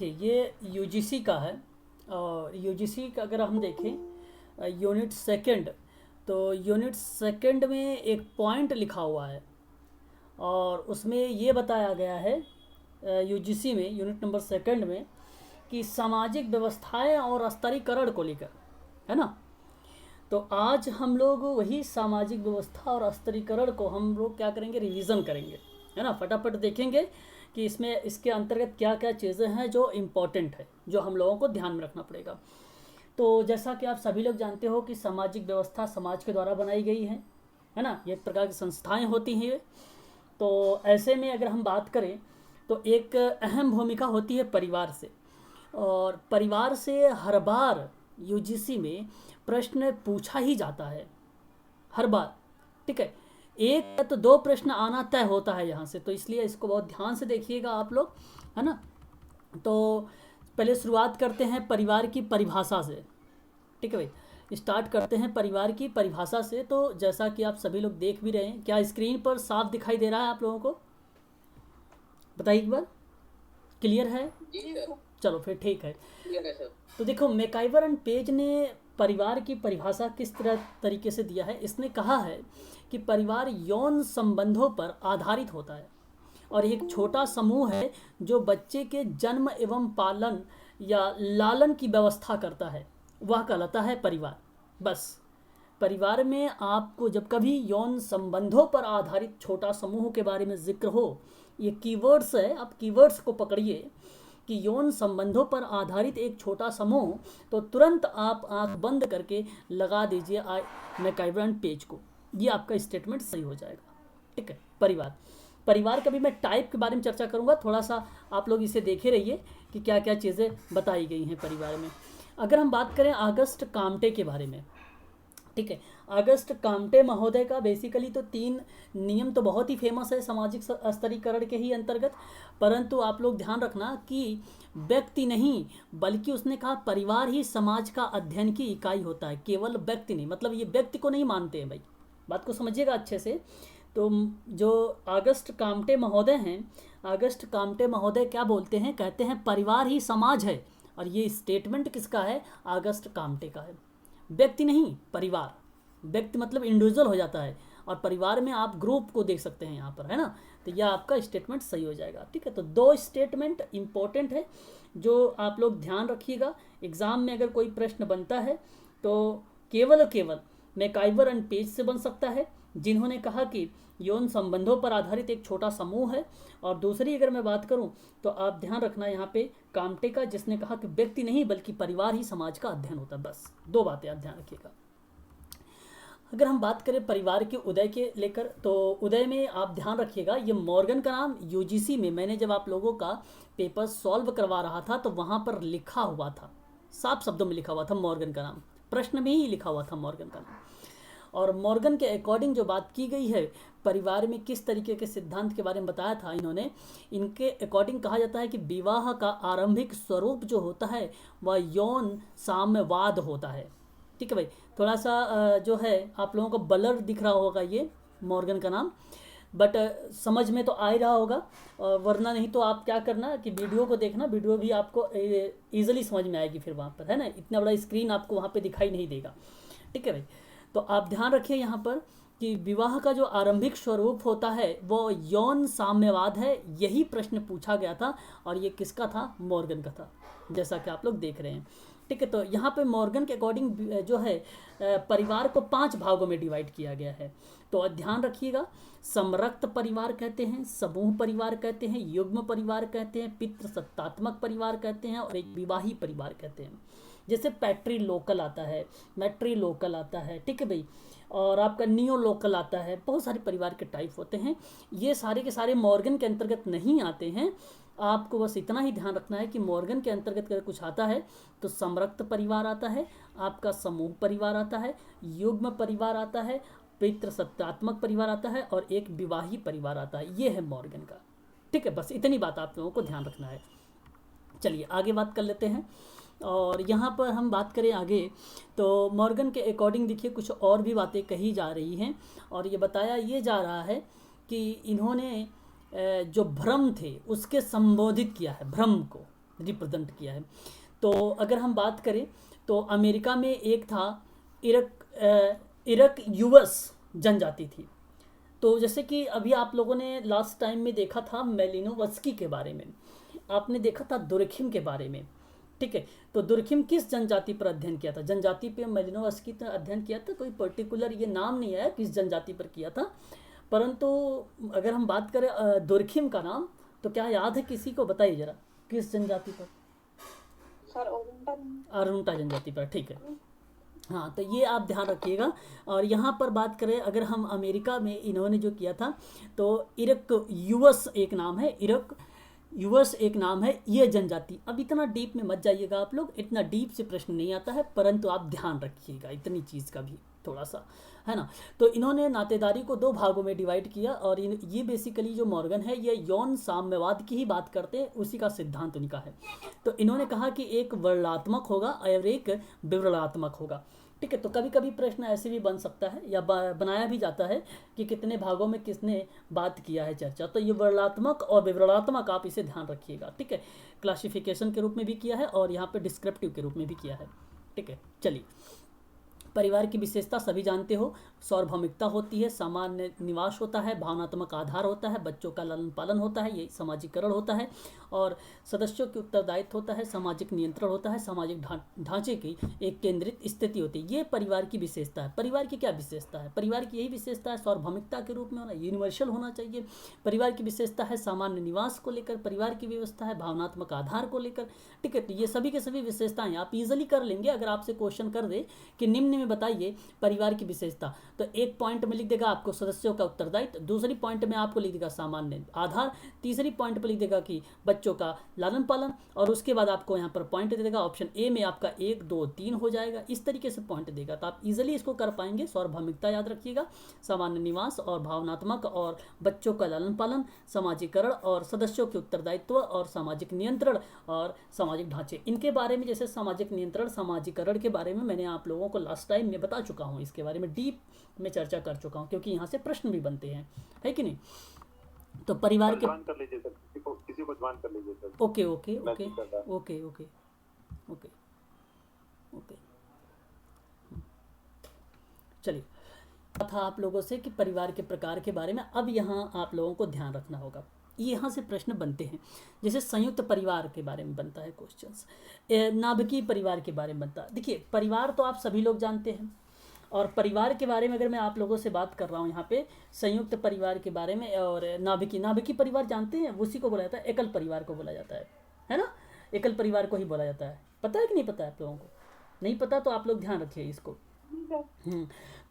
ये यूजीसी का है। और यूजीसी का अगर हम देखें यूनिट सेकंड, तो यूनिट सेकंड में एक पॉइंट लिखा हुआ है और उसमें ये बताया गया है यूजीसी में यूनिट नंबर सेकंड में कि सामाजिक व्यवस्थाएं और स्तरीकरण को लेकर, है ना। तो आज हम लोग वही सामाजिक व्यवस्था और स्तरीकरण को हम लोग क्या करेंगे, रिवीजन करेंगे, है ना। फटाफट देखेंगे कि इसमें इसके अंतर्गत क्या क्या चीज़ें हैं जो इम्पोर्टेंट है, जो हम लोगों को ध्यान में रखना पड़ेगा। तो जैसा कि आप सभी लोग जानते हो कि सामाजिक व्यवस्था समाज के द्वारा बनाई गई है ना। ये एक प्रकार की संस्थाएं होती हैं। तो ऐसे में अगर हम बात करें तो एक अहम भूमिका होती है परिवार से, और परिवार से हर बार यूजीसी में प्रश्न पूछा ही जाता है, हर बार। ठीक है, एक या तो दो प्रश्न आना तय होता है यहाँ से, तो इसलिए इसको बहुत ध्यान से देखिएगा आप लोग, है ना। तो पहले शुरुआत करते हैं परिवार की परिभाषा से। ठीक है भाई, स्टार्ट करते हैं परिवार की परिभाषा से। तो जैसा कि आप सभी लोग देख भी रहे हैं, क्या स्क्रीन पर साफ दिखाई दे रहा है आप लोगों को? बताइए एक बार, क्लियर है? चलो फिर ठीक है। तो देखो, मैकाइवर एंड पेज ने परिवार की परिभाषा किस तरीके से दिया है। इसने कहा है कि परिवार यौन संबंधों पर आधारित होता है और एक छोटा समूह है जो बच्चे के जन्म एवं पालन या लालन की व्यवस्था करता है, वह कहलाता है परिवार। बस, परिवार में आपको जब कभी यौन संबंधों पर आधारित छोटा समूह के बारे में जिक्र हो, ये कीवर्ड्स है, आप कीवर्ड्स को पकड़िए कि यौन संबंधों पर आधारित एक छोटा समूह, तो तुरंत आप आंख बंद करके लगा दीजिए मैकाइवर एंड पेज को, ये आपका स्टेटमेंट सही हो जाएगा। ठीक है, परिवार का भी मैं टाइप के बारे में चर्चा करूंगा, थोड़ा सा आप लोग इसे देखे रहिए कि क्या क्या चीज़ें बताई गई हैं परिवार में। अगर हम बात करें अगस्ट काम्टे के बारे में, ठीक है, अगस्ट काम्टे महोदय का बेसिकली तो 3 नियम तो बहुत ही फेमस है सामाजिक स्तरीकरण के ही अंतर्गत, परंतु आप लोग ध्यान रखना कि व्यक्ति नहीं, बल्कि उसने कहा परिवार ही समाज का अध्ययन की इकाई होता है, केवल व्यक्ति नहीं। मतलब ये व्यक्ति को नहीं मानते हैं भाई, बात को समझिएगा अच्छे से। तो जो अगस्ट काम्टे महोदय हैं, अगस्ट काम्टे महोदय क्या बोलते हैं, कहते हैं परिवार ही समाज है। और ये स्टेटमेंट किसका है? अगस्ट काम्टे का है। व्यक्ति नहीं, परिवार। व्यक्ति मतलब इंडिविजुअल हो जाता है, और परिवार में आप ग्रुप को देख सकते हैं यहाँ पर, है ना। तो यह आपका स्टेटमेंट सही हो जाएगा। ठीक है, तो 2 स्टेटमेंट इंपॉर्टेंट है जो आप लोग ध्यान रखिएगा। एग्जाम में अगर कोई प्रश्न बनता है तो केवल और केवल मैकाइवर एंड पेज से बन सकता है, जिन्होंने कहा कि यौन संबंधों पर आधारित एक छोटा समूह है। और दूसरी अगर मैं बात करूं तो आप ध्यान रखना यहाँ पे काम्टे का, जिसने कहा कि व्यक्ति नहीं बल्कि परिवार ही समाज का अध्ययन होता है। बस 2 बातें आप ध्यान रखिएगा। अगर हम बात करें परिवार के उदय के लेकर, तो उदय में आप ध्यान रखिएगा, ये मॉर्गन का नाम यूजीसी में मैंने जब आप लोगों का पेपर सॉल्व करवा रहा था तो वहाँ पर लिखा हुआ था, साफ शब्दों में लिखा हुआ था मॉर्गन का नाम, प्रश्न में ही लिखा हुआ था मॉर्गन का नाम। और मॉर्गन के अकॉर्डिंग जो बात की गई है, परिवार में किस तरीके के सिद्धांत के बारे में बताया था इन्होंने, इनके अकॉर्डिंग कहा जाता है कि विवाह का आरंभिक स्वरूप जो होता है वह यौन साम्यवाद होता है। ठीक है भाई, थोड़ा सा जो है आप लोगों को ब्लर दिख रहा होगा ये मॉर्गन का नाम, बट समझ में तो आ ही रहा होगा। वरना नहीं तो आप क्या करना कि वीडियो को देखना, वीडियो भी आपको ईजिली समझ में आएगी फिर वहाँ पर, है ना। इतना बड़ा स्क्रीन आपको वहाँ पे दिखाई नहीं देगा। ठीक है भाई, तो आप ध्यान रखिए यहाँ पर कि विवाह का जो आरंभिक स्वरूप होता है वो यौन साम्यवाद है। यही प्रश्न पूछा गया था और ये किसका था? मॉर्गन का था, जैसा कि आप लोग देख रहे हैं। ठीक है, तो यहाँ पे मॉर्गन के अकॉर्डिंग जो है परिवार को 5 भागों में डिवाइड किया गया है। तो ध्यान रखिएगा, समरक्त परिवार कहते हैं, समूह परिवार कहते हैं, युग्म परिवार कहते हैं, पितृसत्तात्मक परिवार कहते हैं, और एक विवाही परिवार कहते हैं। जैसे पैट्री लोकल आता है, मैट्री लोकल आता है, ठीक है भाई, और आपका नियो लोकल आता है। बहुत सारे परिवार के टाइप होते हैं, ये सारे के सारे मॉर्गन के अंतर्गत नहीं आते हैं। आपको बस इतना ही ध्यान रखना है कि मॉर्गन के अंतर्गत अगर कुछ आता है तो समरक्त परिवार आता है, आपका समूह परिवार आता है, युग्म परिवार आता है, पितृसत्तात्मक परिवार आता है, और एक विवाही परिवार आता है। ये है मॉर्गन का। ठीक है, बस इतनी बात आप लोगों को ध्यान रखना है। चलिए आगे बात कर लेते हैं। और यहाँ पर हम बात करें आगे, तो मॉर्गन के अकॉर्डिंग देखिए कुछ और भी बातें कही जा रही हैं, और ये बताया ये जा रहा है कि इन्होंने जो भ्रम थे उसके संबोधित किया है, भ्रम को, रिप्रेजेंट किया है। तो अगर हम बात करें तो अमेरिका में एक था इरक यूएस जनजाति थी। तो जैसे कि अभी आप लोगों ने लास्ट टाइम में देखा था मेलिनोवस्की के बारे में, आपने देखा था दुर्खिम के बारे में, ठीक है। तो दुर्खिम किस जनजाति पर अध्ययन किया था? जनजाति पे मेलिनोवस्की ने अध्ययन किया था, कोई पर्टिकुलर ये नाम नहीं आया किस जनजाति पर किया था, परंतु अगर हम बात करें दुर्खिम का नाम, तो क्या याद है किसी को? बताइए जरा, किस जनजाति पर? सर अरुणता जनजाति पर, ठीक है। हाँ, तो ये आप ध्यान रखिएगा। और यहाँ पर बात करें अगर हम अमेरिका में इन्होंने जो किया था, तो इरक यूएस एक नाम है, इरक यूएस एक नाम है ये जनजाति। अब इतना डीप में मत जाइएगा आप लोग, इतना डीप से प्रश्न नहीं आता है, परंतु आप ध्यान रखिएगा इतनी चीज़ का भी थोड़ा सा, है ना। तो इन्होंने नातेदारी को दो भागों में डिवाइड किया, और ये बेसिकली जो मॉर्गन है ये यौन साम्यवाद की ही बात करते हैं, उसी का सिद्धांत उनका है। तो इन्होंने कहा कि एक वर्णनात्मक होगा और एक विवरणात्मक होगा, ठीक है। तो कभी कभी प्रश्न ऐसे भी बन सकता है या बनाया भी जाता है कि कितने भागों में किसने बात किया है चर्चा। तो ये वर्णनात्मक और विवरणात्मक आप इसे ध्यान रखिएगा, ठीक है। क्लासिफिकेशन के रूप में भी किया है और यहाँ पे डिस्क्रिप्टिव के रूप में भी किया है, ठीक है। चलिए, परिवार की विशेषता सभी जानते हो, सार्वभौमिकता होती है, सामान्य निवास होता है, भावनात्मक आधार होता है, बच्चों का लालन पालन होता है, ये सामाजिकरण होता है, और सदस्यों के उत्तरदायित्व होता है, सामाजिक नियंत्रण होता है, सामाजिक ढांचे की एक केंद्रित स्थिति होती है। ये परिवार की विशेषता है। परिवार की क्या विशेषता है? परिवार की यही विशेषता है, सार्वभौमिकता के रूप में होना, यूनिवर्सल होना चाहिए। परिवार की विशेषता है सामान्य निवास को लेकर, परिवार की व्यवस्था है भावनात्मक आधार को लेकर, ठीक है। तो ये सभी के सभी विशेषताएं आप इजिली कर लेंगे। अगर आपसे क्वेश्चन कर दे कि निम्न में बताइए परिवार की विशेषता, तो एक पॉइंट में लिख देगा आपको सदस्यों का उत्तरदायित्व, दूसरी पॉइंट में आपको लिख देगा सामान्य आधार, तीसरी पॉइंट पर लिख देगा कि बच्चों का लालन पालन, और उसके बाद आपको यहाँ पर पॉइंट दे देगा। ऑप्शन ए में आपका 1 2 3 हो जाएगा, इस तरीके से पॉइंट देगा। तो आप इजिली इसको कर पाएंगे। सार्वभौमिकता याद रखिएगा, सामान्य निवास और भावनात्मक और बच्चों का लालन पालन, सामाजिकरण और सदस्यों के उत्तरदायित्व और सामाजिक नियंत्रण और सामाजिक ढांचे। इनके बारे में जैसे सामाजिक नियंत्रण सामाजिकरण के बारे में मैंने आप लोगों को लास्ट टाइम में बता चुका हूँ, इसके बारे में डीप में चर्चा कर चुका हूँ, क्योंकि यहाँ से प्रश्न भी बनते हैं, है कि नहीं। तो परिवार के कर लीजिए सर, किसी को ज्वाइन कर लीजिए sir. Okay okay okay okay okay okay okay चलिए, था आप लोगों से कि परिवार के प्रकार के बारे में। अब यहाँ आप लोगों को ध्यान रखना होगा, यहाँ से प्रश्न बनते हैं। जैसे संयुक्त परिवार के बारे में बनता है क्वेश्चंस, नाभिकीय परिवार के बारे में बनता है। देखिए, परिवार तो आप सभी लोग जानते हैं, और परिवार के बारे में अगर मैं आप लोगों से बात कर रहा हूँ यहाँ पे संयुक्त परिवार के बारे में, और नाभिकीय परिवार जानते हैं, उसी को बोला जाता है, एकल परिवार को बोला जाता है ना। एकल परिवार को ही बोला जाता है। पता है कि नहीं पता है आप लोगों को? नहीं पता तो आप लोग ध्यान रखिए इसको।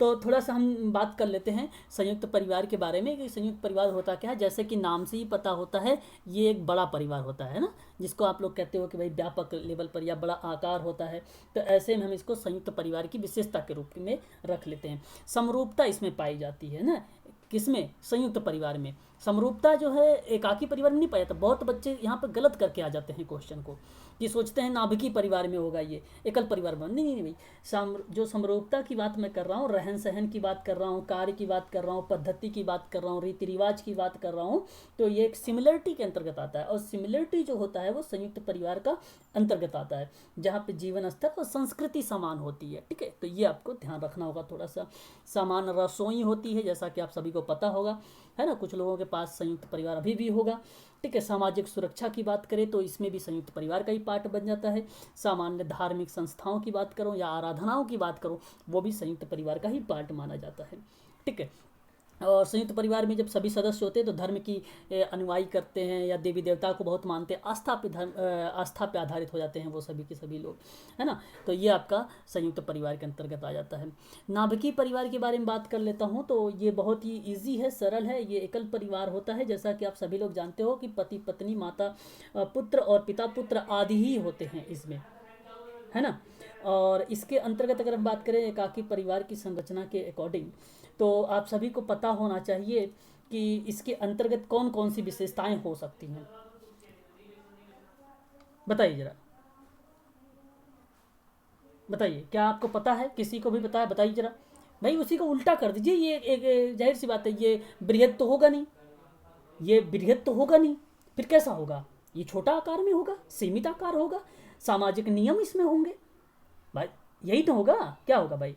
तो थोड़ा सा हम बात कर लेते हैं संयुक्त परिवार के बारे में कि संयुक्त परिवार होता क्या है। जैसे कि नाम से ही पता होता है, ये एक बड़ा परिवार होता है ना, जिसको आप लोग कहते हो कि भाई व्यापक लेवल पर या बड़ा आकार होता है। तो ऐसे में हम इसको संयुक्त परिवार की विशेषता के रूप में रख लेते हैं। समरूपता इसमें पाई जाती है ना, किसमें? संयुक्त परिवार में। समरूपता जो है एकाकी परिवार में नहीं पाया जाता। बहुत बच्चे यहाँ पर गलत करके आ जाते हैं क्वेश्चन को, कि सोचते हैं नाभिकीय परिवार में होगा, ये एकल परिवार में नहीं भाई। जो समरूपता की बात मैं कर रहा हूँ, रहन सहन की बात कर रहा हूँ, कार्य की बात कर रहा हूँ, पद्धति की बात कर रहा हूँ, रीति रिवाज की बात कर रहा हूँ, तो ये एक सिमिलरिटी के अंतर्गत आता है। और सिमिलरिटी जो होता है वो संयुक्त परिवार का अंतर्गत आता है, जहाँ पे जीवन स्तर और संस्कृति समान होती है, ठीक है। तो ये आपको ध्यान रखना होगा थोड़ा सा। समान रसोई होती है, जैसा कि आप सभी को पता होगा, है ना। कुछ लोगों के पास संयुक्त परिवार अभी भी होगा, ठीक है। सामाजिक सुरक्षा की बात करें तो इसमें भी संयुक्त परिवार का ही पार्ट बन जाता है। सामान्य धार्मिक संस्थाओं की बात करो या आराधनाओं की बात करो, वो भी संयुक्त परिवार का ही पार्ट माना जाता है, ठीक है। और संयुक्त परिवार में जब सभी सदस्य होते हैं तो धर्म की अनुयायी करते हैं या देवी देवता को बहुत मानते हैं, आस्था पे आधारित हो जाते हैं वो सभी के सभी लोग, है ना। तो ये आपका संयुक्त परिवार के अंतर्गत आ जाता है। नाभिकीय परिवार के बारे में बात कर लेता हूँ, तो ये बहुत ही ईजी है, सरल है। ये एकल परिवार होता है, जैसा कि आप सभी लोग जानते हो कि पति पत्नी, माता पुत्र और पिता पुत्र आदि ही होते हैं इसमें, है ना। और इसके अंतर्गत अगर हम बात करें एकाकी परिवार की संरचना के अकॉर्डिंग, तो आप सभी को पता होना चाहिए कि इसके अंतर्गत कौन कौन सी विशेषताएं हो सकती हैं। बताइए जरा, बताइए, क्या आपको पता है? किसी को भी पता है? बताइए जरा। भाई उसी को उल्टा कर दीजिए, ये एक जाहिर सी बात है, ये बृहद तो होगा नहीं, ये बृहद तो होगा नहीं, फिर कैसा होगा? ये छोटा आकार में होगा, सीमित आकार होगा, सामाजिक नियम इसमें होंगे भाई, यही तो होगा, क्या होगा भाई,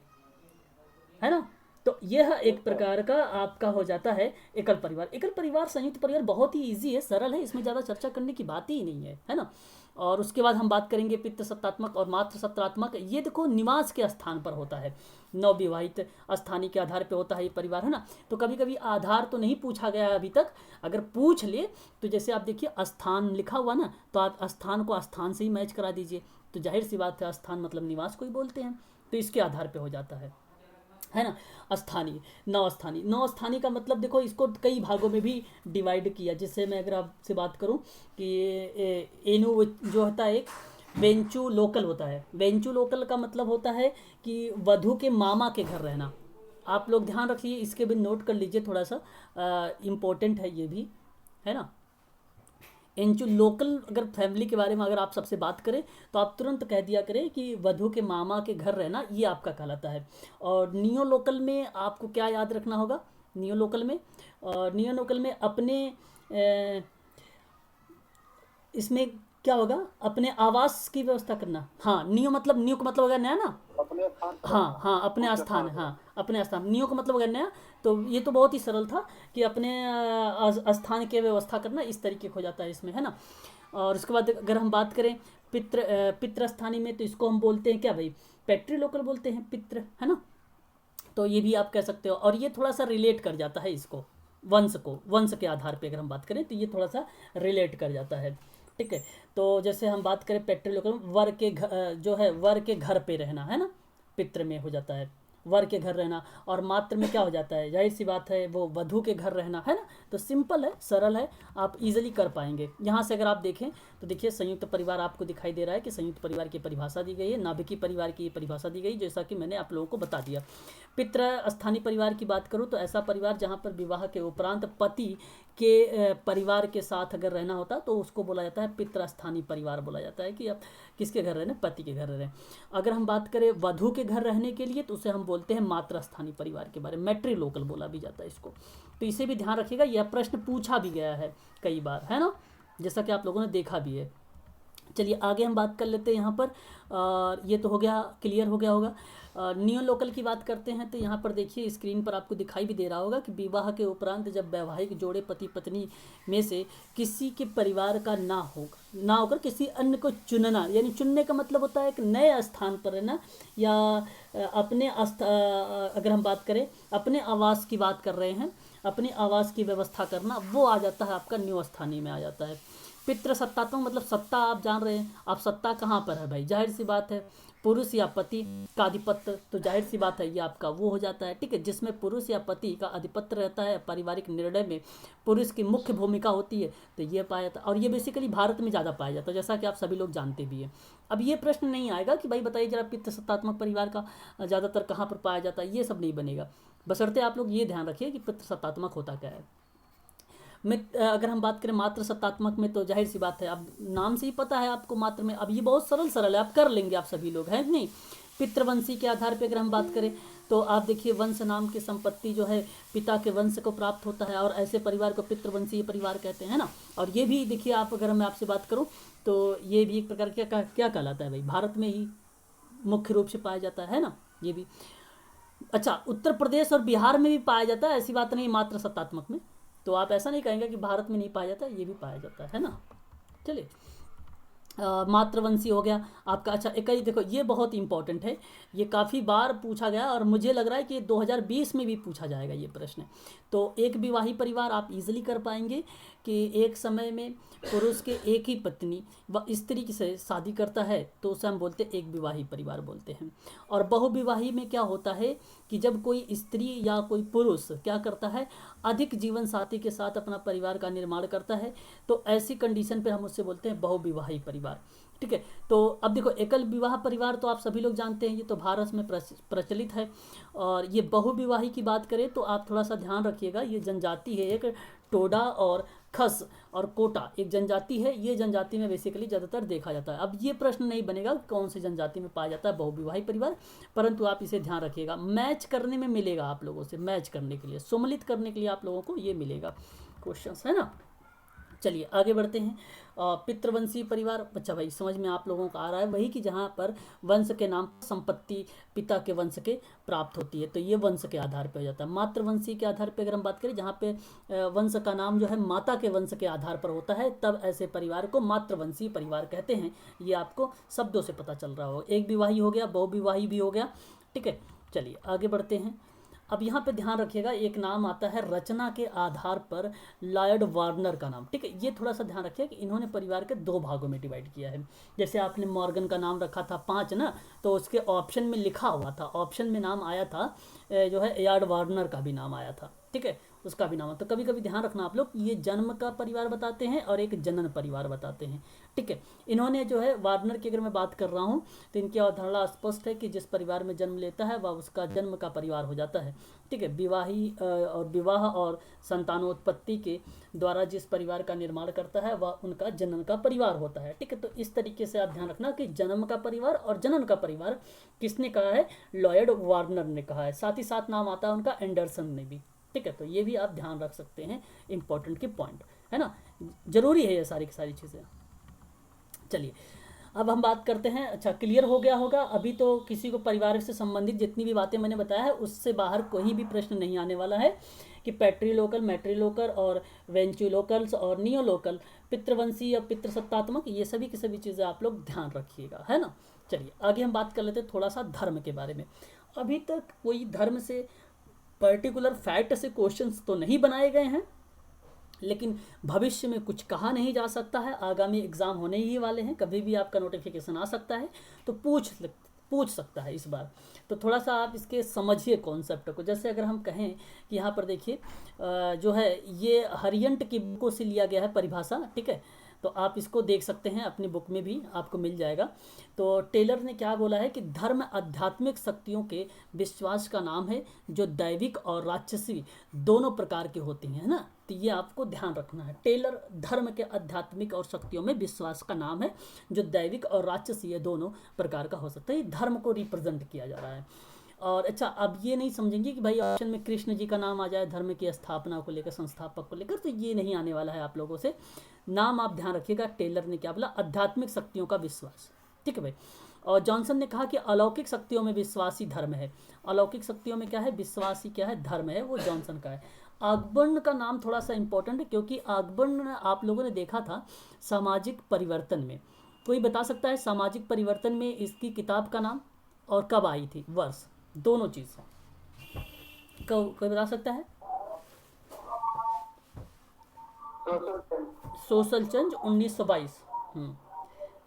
है ना। तो यह एक प्रकार का आपका हो जाता है एकल परिवार। एकल परिवार संयुक्त परिवार बहुत ही इजी है, सरल है, इसमें ज़्यादा चर्चा करने की बात ही नहीं है ना। और उसके बाद हम बात करेंगे पितृ सत्तात्मक और मातृ सत्रात्मक। ये देखो निवास के स्थान पर होता है, नवविवाहित स्थानीय के आधार पे होता है ये परिवार, है ना। तो कभी कभी आधार तो नहीं पूछा गया है अभी तक, अगर पूछ ले तो जैसे आप देखिए स्थान लिखा हुआ ना, तो आप स्थान को स्थान से ही मैच करा दीजिए, तो जाहिर सी बात है स्थान मतलब निवास को ही बोलते हैं, तो इसके आधार पे हो जाता है ना। स्थानीय, नवस्थानीय, नवस्थानीय का मतलब देखो इसको कई भागों में भी डिवाइड किया, जिससे मैं अगर आपसे बात करूं कि एनु जो होता है एक वेंचू लोकल होता है। वेंचू लोकल का मतलब होता है कि वधु के मामा के घर रहना। आप लोग ध्यान रखिए, इसके भी नोट कर लीजिए, थोड़ा सा इम्पोर्टेंट है ये भी, है ना। एंचू लोकल अगर फैमिली के बारे में अगर आप सबसे बात करें तो आप तुरंत कह दिया करें कि वधु के मामा के घर रहना, ये आपका कहलाता है। और नियो लोकल में आपको क्या याद रखना होगा, नियो लोकल में, नियो लोकल में अपने इसमें क्या होगा, अपने आवास की व्यवस्था करना। हाँ, नियो मतलब, नियो का मतलब हो गया नया ना, अपने स्थान पर हाँ हाँ, अपने स्थान, हाँ अपने स्थान, नियो का मतलब हो गया नया। तो ये तो बहुत ही सरल था कि अपने स्थान की व्यवस्था करना, इस तरीके हो जाता है इसमें, है ना। और उसके बाद अगर हम बात करें पितृ स्थानीय में, तो इसको हम बोलते हैं क्या भाई, पैट्री लोकल बोलते हैं पितृ, है ना। तो ये भी आप कह सकते हो, और ये थोड़ा सा रिलेट कर जाता है इसको, वंश को, वंश के आधार पे अगर हम बात करें तो ये थोड़ा सा रिलेट कर जाता है, ठीक है। तो जैसे हम बात करें पेट्रोलोकल, वर के घर जो है, वर के घर पे रहना, है ना, पितृ में हो जाता है वर के घर रहना। और मात्र में क्या हो जाता है, जाहिर सी बात है वो वधु के घर रहना, है ना। तो सिंपल है, सरल है, आप इजीली कर पाएंगे। यहाँ से अगर आप देखें तो देखिए संयुक्त परिवार आपको दिखाई दे रहा है कि संयुक्त परिवार की परिभाषा दी गई है, नाभिकीय परिवार की परिभाषा दी गई, जैसा कि मैंने आप लोगों को बता दिया। पितृ स्थानीय परिवार की बात करूँ तो ऐसा परिवार जहाँ पर विवाह के उपरांत पति के परिवार के साथ अगर रहना होता तो उसको बोला जाता है पितृ स्थानीय परिवार बोला जाता है, कि अब किसके घर रहने, पति के घर रह रहे हैं। अगर हम बात करें वधु के घर रहने के लिए तो उसे हम बोलते हैं मातृ स्थानीय परिवार के बारे में, मैट्री लोकल बोला भी जाता है इसको। तो इसे भी ध्यान रखिएगा, यह प्रश्न पूछा भी गया है कई बार, है ना, जैसा कि आप लोगों ने देखा भी है। चलिए आगे हम बात कर लेते हैं यहाँ पर। ये तो हो गया, क्लियर हो गया होगा। नियो लोकल की बात करते हैं तो यहाँ पर देखिए स्क्रीन पर आपको दिखाई भी दे रहा होगा कि विवाह के उपरांत जब वैवाहिक जोड़े पति पत्नी में से किसी के परिवार का ना होकर किसी अन्य को चुनना, यानी चुनने का मतलब होता है एक नए स्थान पर रहना, या अपने अगर हम बात करें अपने आवास की बात कर रहे हैं, अपने आवास की व्यवस्था करना, वो आ जाता है आपका नियो स्थानीय में आ जाता है। पितृ सत्तात्मक मतलब सत्ता, आप जान रहे हैं, आप सत्ता कहाँ पर है भाई, जाहिर सी बात है पुरुष या पति का आधिपत्य, तो जाहिर सी बात है ये आपका वो हो जाता है, ठीक है, जिसमें पुरुष या पति का आधिपत्य रहता है, पारिवारिक निर्णय में पुरुष की मुख्य भूमिका होती है, तो ये पाया जाता है। और ये बेसिकली भारत में ज़्यादा पाया जाता है, जैसा कि आप सभी लोग जानते भी हैं। अब ये प्रश्न नहीं आएगा कि भाई बताइए जरा पितृ सत्तात्मक परिवार का ज़्यादातर कहाँ पर पाया जाता है, ये सब नहीं बनेगा, बशर्ते आप लोग ये ध्यान रखिए कि पितृ सत्तात्मक होता क्या है। में अगर हम बात करें मात्र सत्तात्मक में, तो जाहिर सी बात है, अब नाम से ही पता है आपको मात्र में, अब ये बहुत सरल है, आप कर लेंगे आप सभी लोग, हैं नहीं। पितृवंशी के आधार पे अगर हम बात करें तो आप देखिए वंश नाम की संपत्ति जो है पिता के वंश को प्राप्त होता है, और ऐसे परिवार को पितृवंशीय परिवार कहते हैं ना। और ये भी देखिए आप, अगर मैं आपसे बात करूँ तो ये भी एक प्रकार क्या कहलाता है भाई, भारत में ही मुख्य रूप से पाया जाता है ना ये भी। अच्छा, उत्तर प्रदेश और बिहार में भी पाया जाता है, ऐसी बात नहीं मात्र सत्तात्मक में, तो आप ऐसा नहीं कहेंगे कि भारत में नहीं पाया जाता, ये भी पाया जाता है ना। चलिए मातृवंशी हो गया आपका। अच्छा एक ही देखो, ये बहुत इंपॉर्टेंट है, ये काफ़ी बार पूछा गया और मुझे लग रहा है कि 2020 में भी पूछा जाएगा ये प्रश्न। तो एक विवाही परिवार आप इजीली कर पाएंगे कि एक समय में पुरुष के एक ही पत्नी व स्त्री से शादी करता है तो उसे हम बोलते हैं एक विवाही परिवार बोलते हैं। और बहुविवाही में क्या होता है कि जब कोई स्त्री या कोई पुरुष क्या करता है, अधिक जीवन साथी के साथ अपना परिवार का निर्माण करता है, तो ऐसी कंडीशन पर हम उससे बोलते हैं बहुविवाही परिवार, ठीक है। तो अब देखो एकल विवाह परिवार तो आप सभी लोग जानते हैं, ये तो भारत में प्रचलित है। और ये बहुविवाही की बात करें तो आप थोड़ा सा ध्यान रखिएगा, ये जनजाति है एक, टोडा और खस और कोटा एक जनजाति है, ये जनजाति में बेसिकली ज़्यादातर देखा जाता है। अब ये प्रश्न नहीं बनेगा कौन सी जनजाति में पाया जाता है बहुविवाही परिवार, परंतु आप इसे ध्यान रखिएगा, मैच करने में मिलेगा आप लोगों से, मैच करने के लिए, सम्मिलित करने के लिए आप लोगों को ये मिलेगा क्वेश्चन, है ना। चलिए आगे बढ़ते हैं। पितृवंशी परिवार, अच्छा भाई समझ में आप लोगों को आ रहा है वही कि जहाँ पर वंश के नाम संपत्ति पिता के वंश के प्राप्त होती है, तो ये वंश के आधार पे हो जाता है। मातृवंशी के आधार पे अगर हम बात करें, जहाँ पे वंश का नाम जो है माता के वंश के आधार पर होता है, तब ऐसे परिवार को मातृवंशी परिवार कहते हैं। ये आपको शब्दों से पता चल रहा हो। एक विवाही हो गया, बहुविवाही भी हो गया, ठीक है। चलिए आगे बढ़ते हैं। अब यहाँ पे ध्यान रखिएगा, एक नाम आता है रचना के आधार पर लॉयड वार्नर का नाम, ठीक है। ये थोड़ा सा ध्यान रखिए कि इन्होंने परिवार के दो भागों में डिवाइड किया है। जैसे आपने मॉर्गन का नाम रखा था 5 ना, तो उसके ऑप्शन में लिखा हुआ था, ऑप्शन में नाम आया था जो है एयार्ड वार्नर का भी नाम आया था, ठीक है, उसका भी नाम। तो कभी कभी ध्यान रखना आप लोग, ये जन्म का परिवार बताते हैं और एक जनन परिवार बताते हैं, ठीक है। इन्होंने जो है वार्नर की अगर मैं बात कर रहा हूँ तो इनकी अवधारणा स्पष्ट है कि जिस परिवार में जन्म लेता है वह उसका जन्म का परिवार हो जाता है, ठीक है। विवाह और संतानोत्पत्ति के द्वारा जिस परिवार का निर्माण करता है वह उनका जनन का परिवार होता है, ठीक है। तो इस तरीके से आप ध्यान रखना कि जन्म का परिवार और जनन का परिवार किसने कहा है, लॉयड वार्नर ने कहा है। साथ ही साथ नाम आता है उनका एंडरसन ने भी, ठीक है। तो ये भी आप ध्यान रख सकते हैं, इंपॉर्टेंट के पॉइंट है ना, जरूरी है ये सारी की सारी चीज़ें। चलिए अब हम बात करते हैं, अच्छा क्लियर हो गया होगा अभी तो किसी को परिवार से संबंधित जितनी भी बातें मैंने बताया है उससे बाहर कोई भी प्रश्न नहीं आने वाला है कि पैट्रीलोकल, मैट्रीलोकल और वेंचुलोकल्स और नियोलोकल, पितृवंशी या पितृसत्तात्मक, ये सभी की सभी चीज़ें आप लोग ध्यान रखिएगा, है ना। चलिए आगे हम बात कर लेते हैं थोड़ा सा धर्म के बारे में। अभी तक कोई धर्म से पर्टिकुलर फैक्ट से क्वेश्चंस तो नहीं बनाए गए हैं, लेकिन भविष्य में कुछ कहा नहीं जा सकता है, आगामी एग्ज़ाम होने ही वाले हैं, कभी भी आपका नोटिफिकेशन आ सकता है, तो पूछ सकता है इस बार। तो थोड़ा सा आप इसके समझिए कॉन्सेप्ट को। जैसे अगर हम कहें कि यहाँ पर देखिए जो है ये हरियंट की बुकों से लिया गया है परिभाषा, ठीक है, तो आप इसको देख सकते हैं अपनी बुक में भी आपको मिल जाएगा। तो टेलर ने क्या बोला है कि धर्म आध्यात्मिक शक्तियों के विश्वास का नाम है जो दैविक और राक्षसी दोनों प्रकार के होती हैं, है ना। तो ये आपको ध्यान रखना है, टेलर धर्म के आध्यात्मिक और शक्तियों में विश्वास का नाम है जो दैविक और राक्षसीय दोनों प्रकार का हो सकता है। ये धर्म को रिप्रेजेंट किया जा रहा है। और अच्छा अब ये नहीं समझेंगे कि भाई ऑप्शन में कृष्ण जी का नाम आ जाए धर्म की स्थापना को लेकर, संस्थापक को लेकर, तो ये नहीं आने वाला है आप लोगों से। नाम आप ध्यान रखिएगा, टेलर ने क्या बोला, आध्यात्मिक शक्तियों का विश्वास, ठीक है भाई। और जॉनसन ने कहा कि अलौकिक शक्तियों में विश्वासी धर्म है। अलौकिक शक्तियों में क्या है, विश्वासी क्या है, धर्म है, वो जॉनसन का है। आगबर्न का नाम थोड़ा सा इंपॉर्टेंट है क्योंकि आगबर्न आप लोगों ने देखा था सामाजिक परिवर्तन में। कोई बता सकता है सामाजिक परिवर्तन में इसकी किताब का नाम और कब आई थी, वर्ष, दोनों चीज कोई बता सकता है? Social change 1922।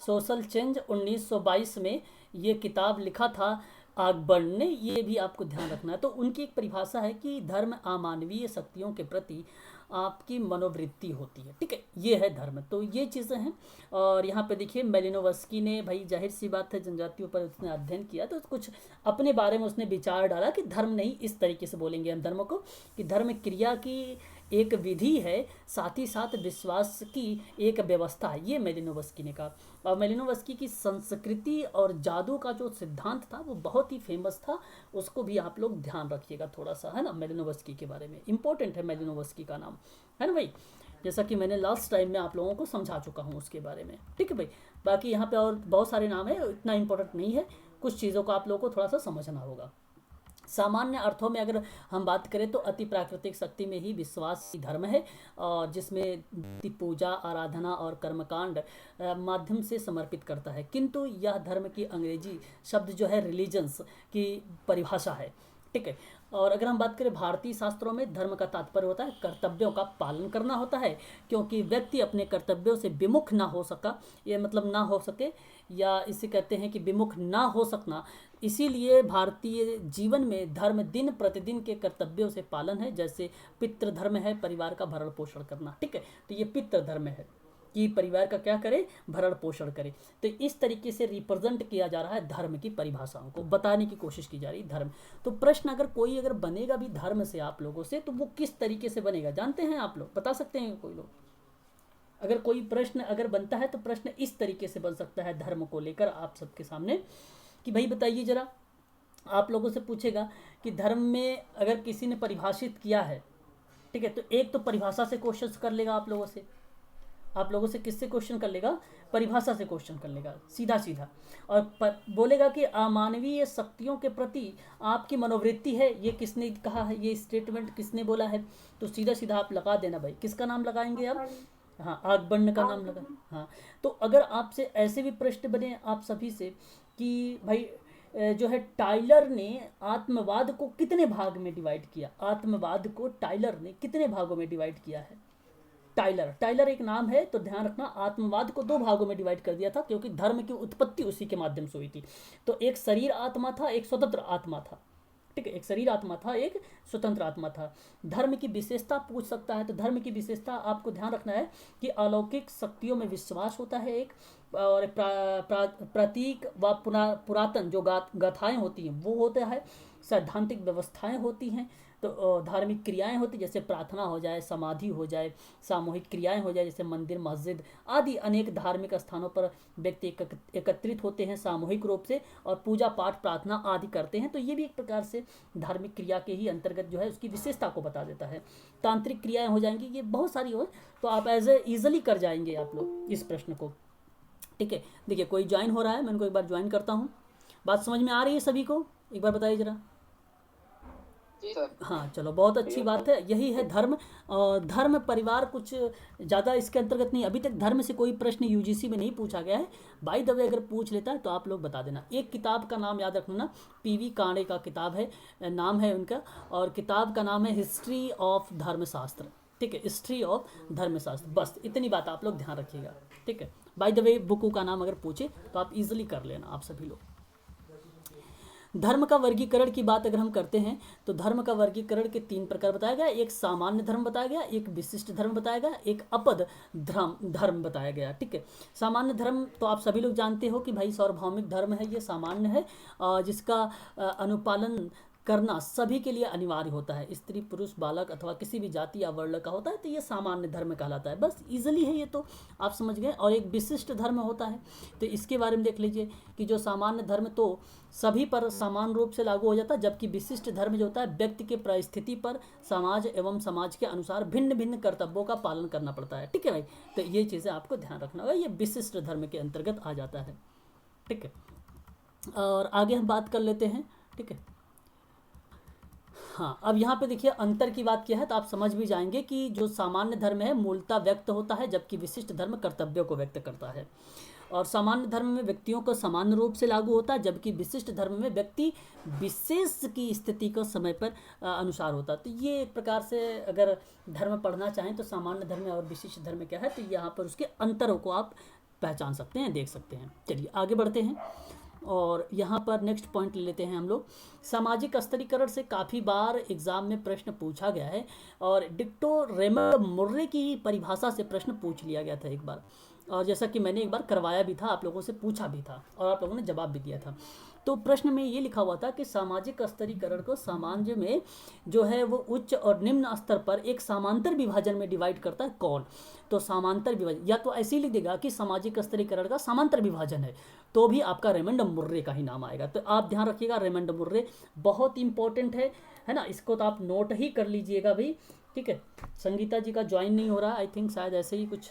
सोशल चेंज 1922 में ये किताब लिखा था आगबर्न ने, ये भी आपको ध्यान रखना है। तो उनकी एक परिभाषा है कि धर्म अमानवीय शक्तियों के प्रति आपकी मनोवृत्ति होती है, ठीक है, ये है धर्म। तो ये चीज़ें हैं। और यहाँ पे देखिए मेलिनोवस्की ने, भाई जाहिर सी बात है जनजातियों पर उसने अध्ययन किया तो कुछ अपने बारे में उसने विचार डाला कि धर्म नहीं, इस तरीके से बोलेंगे हम धर्म को कि धर्म क्रिया की एक विधि है, साथ ही साथ विश्वास की एक व्यवस्था है, ये मेलिनोवस्की ने कहा। और मेलिनोवस्की की संस्कृति और जादू का जो सिद्धांत था वो बहुत ही फेमस था, उसको भी आप लोग ध्यान रखिएगा थोड़ा सा, है ना। मेलिनोवस्की के बारे में इंपॉर्टेंट है मेलिनोवस्की का नाम, है ना भाई, जैसा कि मैंने लास्ट टाइम में आप लोगों को समझा चुका हूँ उसके बारे में, ठीक है भाई। बाकी यहाँ पे और बहुत सारे नाम है, इतना इंपॉर्टेंट नहीं है, कुछ चीज़ों को आप लोगों को थोड़ा सा समझना होगा। सामान्य अर्थों में अगर हम बात करें तो अति प्राकृतिक शक्ति में ही विश्वास धर्म है, और जिसमें पूजा, आराधना और कर्मकांड माध्यम से समर्पित करता है। किंतु यह धर्म की अंग्रेजी शब्द जो है रिलीजन्स की परिभाषा है, ठीक है। और अगर हम बात करें भारतीय शास्त्रों में धर्म का तात्पर्य होता है कर्तव्यों का पालन करना होता है, क्योंकि व्यक्ति अपने कर्तव्यों से विमुख ना हो सका, ये मतलब ना हो सके, या इसे कहते हैं कि विमुख ना हो सकना। इसीलिए भारतीय जीवन में धर्म दिन प्रतिदिन के कर्तव्यों से पालन है, जैसे पितृ धर्म है परिवार का भरण पोषण करना, ठीक है। तो ये पितृ धर्म है कि परिवार का क्या करे, भरण पोषण करे। तो इस तरीके से रिप्रेजेंट किया जा रहा है धर्म की परिभाषाओं को, बताने की कोशिश की जा रही है धर्म। तो प्रश्न अगर बनेगा भी धर्म से आप लोगों से, तो वो किस तरीके से बनेगा जानते हैं आप लोग, बता सकते हैं कोई लोग? अगर कोई प्रश्न अगर बनता है तो प्रश्न इस तरीके से बन सकता है धर्म को लेकर आप सबके सामने कि भाई बताइए जरा, आप लोगों से पूछेगा कि धर्म में अगर किसी ने परिभाषित किया है, ठीक है, तो एक तो परिभाषा से क्वेश्चन कर लेगा आप लोगों से, आप लोगों से किससे क्वेश्चन कर लेगा, परिभाषा से क्वेश्चन कर लेगा सीधा सीधा, और बोलेगा कि अमानवीय शक्तियों के प्रति आपकी मनोवृत्ति है, ये किसने कहा है, ये स्टेटमेंट किसने बोला है। तो सीधा सीधा आप लगा देना भाई, किसका नाम लगाएंगे आप, हाँ आगबर्ण का नाम लगा। हाँ, तो अगर आपसे ऐसे भी प्रश्न बने आप सभी से कि भाई जो है टाइलर ने आत्मवाद को कितने भाग में डिवाइड किया, आत्मवाद को टाइलर ने कितने भागों में डिवाइड किया है। टाइलर एक नाम है, तो ध्यान रखना आत्मवाद को 2 भागों में डिवाइड कर दिया था, क्योंकि धर्म की उत्पत्ति उसी के माध्यम से हुई थी। तो एक शरीर आत्मा था, एक स्वतंत्र आत्मा था, ठीक है, एक शरीर आत्मा था, एक स्वतंत्र आत्मा था। धर्म की विशेषता पूछ सकता है, तो धर्म की विशेषता आपको ध्यान रखना है कि अलौकिक शक्तियों में विश्वास होता है एक, और प्रतीक व पुरातन जो गाथाएं होती हैं वो होता है, सैद्धांतिक व्यवस्थाएं होती हैं, तो धार्मिक क्रियाएं होती जैसे प्रार्थना हो जाए, समाधि हो जाए, सामूहिक क्रियाएं हो जाए जैसे मंदिर मस्जिद आदि, अनेक धार्मिक स्थानों पर व्यक्ति एकत्रित होते हैं सामूहिक रूप से और पूजा पाठ प्रार्थना आदि करते हैं। तो ये भी एक प्रकार से धार्मिक क्रिया के ही अंतर्गत जो है उसकी विशेषता को बता देता है। तांत्रिक क्रियाएं हो जाएंगी, ये बहुत सारी हो, तो आप ईजिली कर जाएंगे आप लोग इस प्रश्न को, ठीक है। देखिए कोई ज्वाइन हो रहा है, मैं उनको एक बार ज्वाइन करता हूँ। बात समझ में आ रही है सभी को, एक बार बताइए जरा। हाँ चलो, बहुत अच्छी बात है, यही है धर्म। और धर्म परिवार कुछ ज़्यादा इसके अंतर्गत नहीं, अभी तक धर्म से कोई प्रश्न यूजीसी में नहीं पूछा गया है। बाय द वे अगर पूछ लेता है तो आप लोग बता देना। एक किताब का नाम याद रखना, पीवी कांडे का किताब है, नाम है उनका, और किताब का नाम है हिस्ट्री ऑफ धर्मशास्त्र, ठीक है, हिस्ट्री ऑफ धर्मशास्त्र। बस इतनी बात आप लोग ध्यान रखिएगा, ठीक है। बाय द वे बुक का नाम अगर पूछे तो आप इजीली कर लेना आप सभी लोग। धर्म का वर्गीकरण की बात अगर हम करते हैं तो धर्म का वर्गीकरण के 3 प्रकार बताया गया, एक सामान्य धर्म बताया गया, एक विशिष्ट धर्म बताया गया, एक अपद धर्म बताया गया, ठीक है। सामान्य धर्म तो आप सभी लोग जानते हो कि भाई सार्वभौमिक धर्म है, ये सामान्य है, जिसका अनुपालन करना सभी के लिए अनिवार्य होता है, स्त्री पुरुष बालक अथवा किसी भी जाति या वर्ण का होता है, तो ये सामान्य धर्म कहलाता है। बस इजीली है ये, तो आप समझ गए। और एक विशिष्ट धर्म होता है, तो इसके बारे में देख लीजिए कि जो सामान्य धर्म तो सभी पर समान रूप से लागू हो जाता है, जबकि विशिष्ट धर्म जो होता है व्यक्ति के परिस्थिति पर समाज एवं समाज के अनुसार भिन्न भिन्न कर्तव्यों का पालन करना पड़ता है, ठीक है भाई। तो ये चीज़ें आपको ध्यान रखना होगा, ये विशिष्ट धर्म के अंतर्गत आ जाता है, ठीक है। और आगे हम बात कर लेते हैं, ठीक है। हाँ, अब यहाँ पे देखिए अंतर की बात किया है तो आप समझ भी जाएंगे कि जो सामान्य धर्म है मूलतः व्यक्त होता है, जबकि विशिष्ट धर्म कर्तव्यों को व्यक्त करता है। और सामान्य धर्म में व्यक्तियों को समान रूप से लागू होता है, जबकि विशिष्ट धर्म में व्यक्ति विशेष की स्थिति को समय पर अनुसार होता है। तो ये एक प्रकार से अगर धर्म पढ़ना चाहें तो सामान्य धर्म और विशिष्ट धर्म क्या है, तो यहाँ पर उसके अंतरों को आप पहचान सकते हैं, देख सकते हैं। चलिए आगे बढ़ते हैं और यहाँ पर नेक्स्ट पॉइंट ले लेते हैं हम लोग। सामाजिक स्तरीकरण से काफ़ी बार एग्जाम में प्रश्न पूछा गया है, और डिक्टो रेमंड मुर्रे की परिभाषा से प्रश्न पूछ लिया गया था एक बार, और जैसा कि मैंने एक बार करवाया भी था, आप लोगों से पूछा भी था और आप लोगों ने जवाब भी दिया था। तो प्रश्न में ये लिखा हुआ था कि सामाजिक स्तरीकरण को समाज में जो है वो उच्च और निम्न स्तर पर एक समांतर विभाजन में डिवाइड करता है कौन। तो समांतर विभाजन, या तो ऐसे ही लिख देगा कि सामाजिक स्तरीकरण का समांतर विभाजन है, तो भी आपका रेमंड मुर्रे का ही नाम आएगा। तो आप ध्यान रखिएगा, रेमंड मुर्रे बहुत इंपॉर्टेंट है ना, इसको तो आप नोट ही कर लीजिएगा भाई, ठीक है। संगीता जी का ज्वाइन नहीं हो रहा, आई थिंक शायद ऐसे ही कुछ।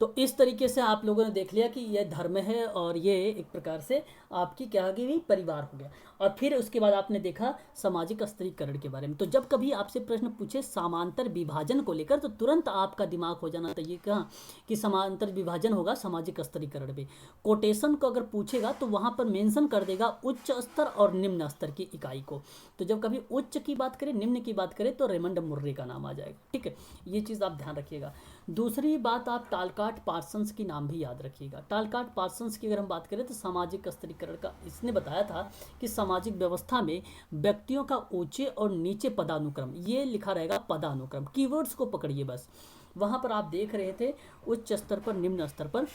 तो इस तरीके से आप लोगों ने देख लिया कि यह धर्म है और ये एक प्रकार से आपकी क्या हो गई, परिवार हो गया। और फिर उसके बाद आपने देखा सामाजिक स्तरीकरण के बारे में। तो जब कभी आपसे प्रश्न पूछे समांतर विभाजन को लेकर, तो तुरंत आपका दिमाग हो जाना चाहिए कहाँ कि समांतर विभाजन होगा सामाजिक स्तरीकरण में। कोटेशन को अगर पूछेगा तो वहाँ पर मेंशन कर देगा उच्च स्तर और निम्न स्तर की इकाई को। तो जब कभी उच्च की बात करें, निम्न की बात करें, तो रेमंड मुर्रे का नाम आ जाएगा, ठीक है। ये चीज़ आप ध्यान रखिएगा। दूसरी बात, आप टालकाट पार्सन्स की नाम भी याद रखिएगा। टालकाट पार्सन्स की अगर हम बात करें तो सामाजिक स्तरीकरण का इसने बताया था कि सामाजिक व्यवस्था में व्यक्तियों का ऊंचे और नीचे पदानुक्रम, ये लिखा रहेगा पदानुक्रम, कीवर्ड्स को पकड़िए बस। वहाँ पर आप देख रहे थे उच्च स्तर पर, निम्न स्तर पर,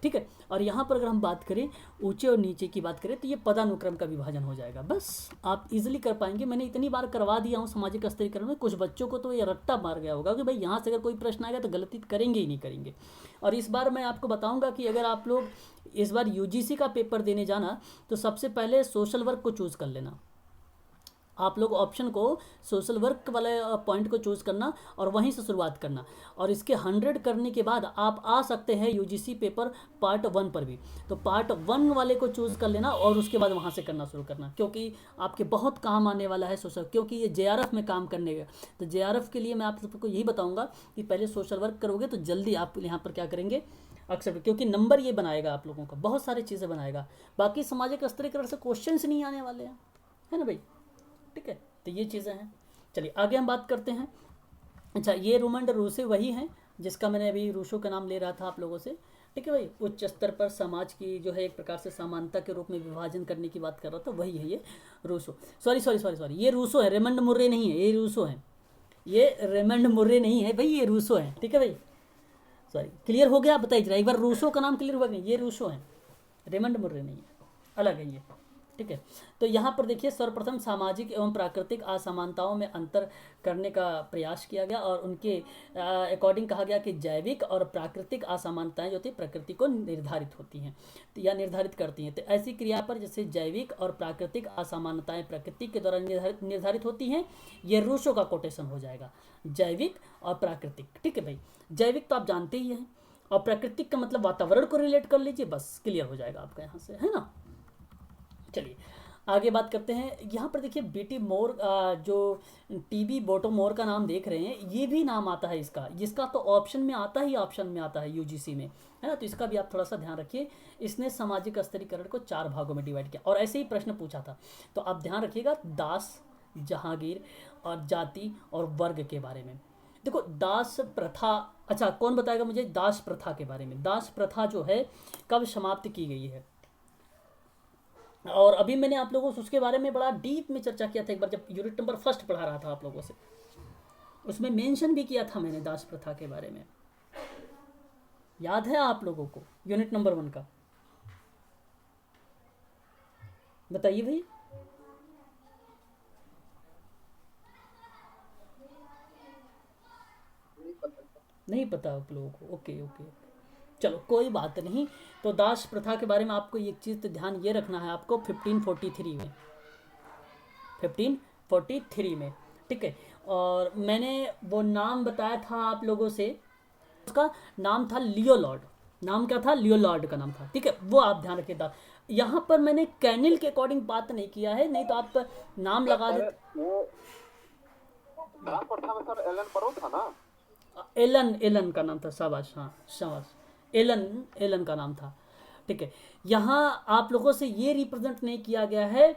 ठीक है। और यहाँ पर अगर हम बात करें ऊंचे और नीचे की बात करें तो ये पदानुक्रम का विभाजन हो जाएगा। बस आप इजीली कर पाएंगे। मैंने इतनी बार करवा दिया हूँ सामाजिक स्तरीकरण में, कुछ बच्चों को तो ये रट्टा मार गया होगा कि भाई यहाँ से अगर कोई प्रश्न आएगा तो गलती करेंगे ही नहीं करेंगे। और इस बार मैं आपको बताऊँगा कि अगर आप लोग इस बार यूजीसी का पेपर देने जाना तो सबसे पहले सोशल वर्क को चूज़ कर लेना। आप लोग ऑप्शन को सोशल वर्क वाले पॉइंट को चूज़ करना और वहीं से शुरुआत करना, और इसके 100 करने के बाद आप आ सकते हैं यूजीसी पेपर पार्ट 1 पर भी। तो पार्ट 1 वाले को चूज़ कर लेना और उसके बाद वहाँ से करना शुरू करना, क्योंकि आपके बहुत काम आने वाला है सोशल, क्योंकि ये जेआरएफ में काम करने का। तो जेआरएफ के लिए मैं आप सबको यही बताऊँगा कि पहले सोशल वर्क करोगे तो जल्दी आप यहाँ पर क्या करेंगे, एक्सेप्ट, क्योंकि नंबर ये बनाएगा आप लोगों का, बहुत सारी चीज़ें बनाएगा। बाकी सामाजिक स्तरीकरण से क्वेश्चंस नहीं आने वाले हैं, है ना भाई, ठीक है। तो ये चीज़ें हैं। चलिए आगे हम बात करते हैं। अच्छा, ये रूमंड रूसो वही हैं जिसका मैंने अभी रूसो का नाम ले रहा था आप लोगों से, ठीक है भाई। उच्च स्तर पर समाज की जो है एक प्रकार से समानता के रूप में विभाजन करने की बात कर रहा था, वही है ये रूसो। सॉरी, ये रूसो है, रेमंड मुर्रे नहीं है, ये रूसो है। ये रेमंड मुर्रे नहीं है भाई, ये रूसो है, ठीक है भाई। सॉरी, क्लियर हो गया? बताइए जरा एक बार, रूसो का नाम क्लियर हुआ नहीं? ये रूसो है, रेमंड मुर्रे नहीं है, अलग है ये, ठीक है। तो यहाँ पर देखिए, सर्वप्रथम सामाजिक एवं प्राकृतिक असमानताओं में अंतर करने का प्रयास किया गया और उनके अकॉर्डिंग कहा गया कि जैविक और प्राकृतिक असमानताएं जो थी प्रकृति को निर्धारित होती हैं या निर्धारित करती हैं। तो ऐसी क्रिया पर जैसे जैविक और प्राकृतिक असमानताएं प्रकृति के द्वारा निर्धारित होती हैं, ये रूसो का कोटेशन हो जाएगा, जैविक और प्राकृतिक, ठीक है भाई। जैविक तो आप जानते ही हैं, और प्राकृतिक का मतलब वातावरण को रिलेट कर लीजिए, बस क्लियर हो जाएगा आपका यहाँ से, है ना। चलिए आगे बात करते हैं। यहाँ पर देखिए बीटी मोर, जो टीबी बोटो मोर का नाम देख रहे हैं, ये भी नाम आता है इसका, जिसका तो ऑप्शन में आता ही ऑप्शन में आता है यूजीसी में, है ना। तो इसका भी आप थोड़ा सा ध्यान रखिए। इसने सामाजिक स्तरीकरण को 4 भागों में डिवाइड किया और ऐसे ही प्रश्न पूछा था, तो आप ध्यान रखिएगा दास, जहांगीर और जाति और वर्ग के बारे में। देखो दास प्रथा, अच्छा कौन बताएगा मुझे दास प्रथा के बारे में? दास प्रथा जो है कब समाप्त की गई है? और अभी मैंने आप लोगों से उसके बारे में बड़ा डीप में चर्चा किया था एक बार, जब यूनिट नंबर 1 पढ़ा रहा था आप लोगों से, उसमें मेंशन भी किया था मैंने दास प्रथा के बारे में। याद है आप लोगों को यूनिट नंबर 1 का? बताइए भाई। नहीं पता आप लोगों को? ओके ओके, चलो कोई बात नहीं। तो दास प्रथा के बारे में आपको एक चीज़ ध्यान ये रखना है आपको, 1543 में, 1543 में, ठीक है। और मैंने वो नाम बताया था आप लोगों से, उसका नाम था लियोलार्ड। नाम क्या था? लियोलार्ड का नाम था, ठीक है। वो आप ध्यान रखिएगा। यहाँ पर मैंने कैनिल के अकॉर्डिंग बात नहीं किया है, नहीं तो आप नाम लगा देते। वो दास प्रथा में सर एलन बरो था ना? एलन का नाम था, शाबाश, हाँ शाबाश, एलन का नाम था, ठीक है। यहाँ आप लोगों से ये रिप्रेजेंट नहीं किया गया है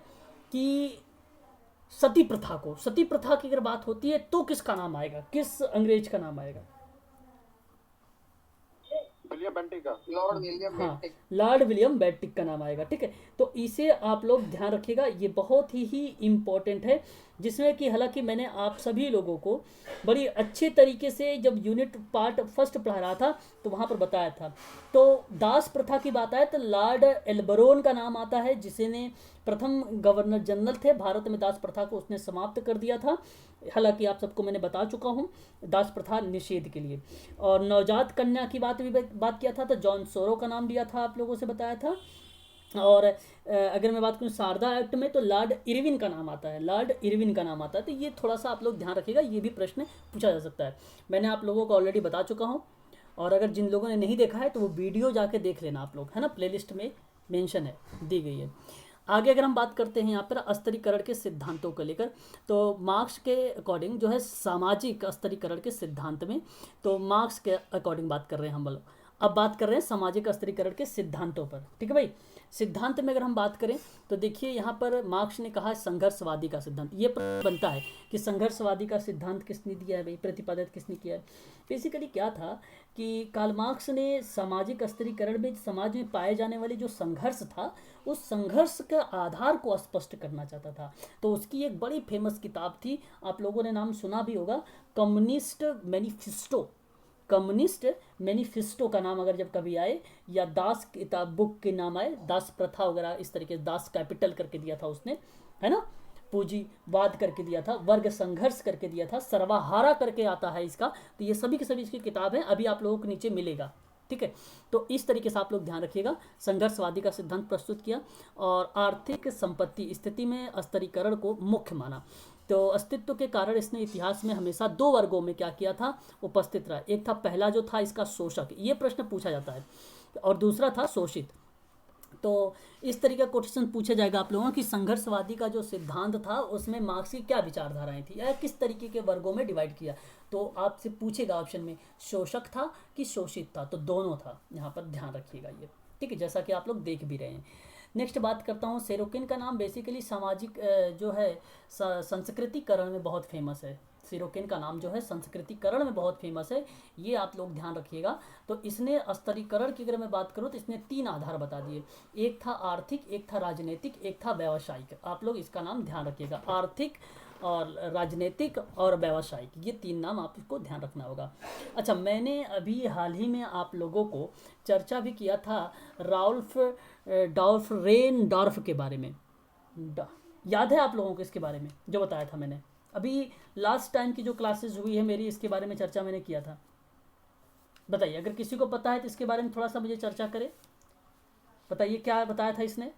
कि सती प्रथा को, सती प्रथा की अगर बात होती है तो किसका नाम आएगा, किस अंग्रेज का नाम आएगा? विलियम बेंटिक का, लॉर्ड विलियम बेंटिक का नाम आएगा, ठीक है। तो इसे आप लोग ध्यान रखिएगा, ये बहुत ही इम्पोर्टेंट है, जिसमें कि हालांकि मैंने आप सभी लोगों को बड़ी अच्छे तरीके से जब यूनिट पार्ट 1 पढ़ा रहा था तो वहाँ पर बताया था। तो दास प्रथा की बात आए तो लॉर्ड एल्बरोन का नाम आता है, जिसने प्रथम गवर्नर जनरल थे भारत में, दास प्रथा को उसने समाप्त कर दिया था। हालांकि आप सबको मैंने बता चुका हूँ दास प्रथा निषेध के लिए। और नवजात कन्या की बात किया था तो जॉन सोरो का नाम लिया था, आप लोगों से बताया था। और अगर मैं बात करूँ शारदा एक्ट में तो लॉर्ड इरविन का नाम आता है, लॉर्ड इरविन का नाम आता है। तो ये थोड़ा सा आप लोग ध्यान रखिएगा, ये भी प्रश्न पूछा जा सकता है। मैंने आप लोगों को ऑलरेडी बता चुका हूँ, और अगर जिन लोगों ने नहीं देखा है तो वो वीडियो जाके देख लेना आप लोग, है ना, प्लेलिस्ट में मेंशन है, दी गई है। आगे अगर हम बात करते हैं यहाँ पर स्तरीकरण के सिद्धांतों को लेकर, तो मार्क्स के अकॉर्डिंग जो है सामाजिक स्तरीकरण के सिद्धांत में, तो मार्क्स के अकॉर्डिंग बात कर रहे हैं हम लोग। अब बात कर रहे हैं सामाजिक स्तरीकरण के सिद्धांतों पर, ठीक है भाई। सिद्धांत में अगर हम बात करें तो देखिए यहाँ पर मार्क्स ने कहा संघर्षवादी का सिद्धांत। ये बनता है कि संघर्षवादी का सिद्धांत किसने दिया है भाई, प्रतिपादित किसने किया है? बेसिकली क्या था कि कार्ल मार्क्स ने सामाजिक स्तरीकरण में समाज में पाए जाने वाले जो संघर्ष था, उस संघर्ष के आधार को स्पष्ट करना चाहता था। तो उसकी एक बड़ी फेमस किताब थी, आप लोगों ने नाम सुना भी होगा, कम्युनिस्ट मैनिफेस्टो। कम्युनिस्ट मैनिफेस्टो का नाम अगर जब कभी आए, या दास किताब बुक के नाम आए, दास प्रथा वगैरह इस तरीके से, दास कैपिटल करके दिया था उसने, है ना, पूंजीवाद करके दिया था, वर्ग संघर्ष करके दिया था, सर्वहारा करके आता है इसका। तो ये सभी की सभी इसकी किताब है, अभी आप लोगों को नीचे मिलेगा, ठीक है। तो इस तरीके से आप लोग ध्यान रखिएगा, संघर्षवादी का सिद्धांत प्रस्तुत किया और आर्थिक संपत्ति स्थिति में स्तरीकरण को मुख्य माना। तो अस्तित्व के कारण इसने इतिहास में हमेशा दो वर्गों में क्या किया था, उपस्थित रहा। एक था पहला जो था इसका शोषक, ये प्रश्न पूछा जाता है, और दूसरा था शोषित। तो इस तरीके का क्वेश्चन पूछा जाएगा आप लोगों की संघर्षवादी का जो सिद्धांत था उसमें मार्क्स की क्या विचारधाराएं थी या किस तरीके के वर्गों में डिवाइड किया। तो आपसे पूछेगा ऑप्शन में शोषक था कि शोषित था, तो दोनों था, यहाँ पर ध्यान रखिएगा ये, ठीक है, जैसा कि आप लोग देख भी रहे हैं। नेक्स्ट बात करता हूँ, सेरोकिन का नाम बेसिकली सामाजिक जो है संस्कृतिकरण में बहुत फेमस है। सिरोकिन का नाम जो है संस्कृतिकरण में बहुत फेमस है, ये आप लोग ध्यान रखिएगा। तो इसने स्तरीकरण की अगर मैं बात करूँ तो इसने 3 आधार बता दिए, एक था आर्थिक, एक था राजनीतिक, एक था व्यावसायिक। आप लोग इसका नाम ध्यान रखिएगा, आर्थिक और राजनीतिक और व्यावसायिक, ये 3 नाम आपको ध्यान रखना होगा। अच्छा, मैंने अभी हाल ही में आप लोगों को चर्चा भी किया था राउल्फ डॉल्फ रेनडॉर्फ के बारे में, याद है आप लोगों को इसके बारे में जो बताया था मैंने? अभी लास्ट टाइम की जो क्लासेस हुई है मेरी, इसके बारे में चर्चा मैंने किया था। बताइए अगर किसी को पता है तो इसके बारे में थोड़ा सा मुझे चर्चा करें, बताइए क्या बताया था इसने।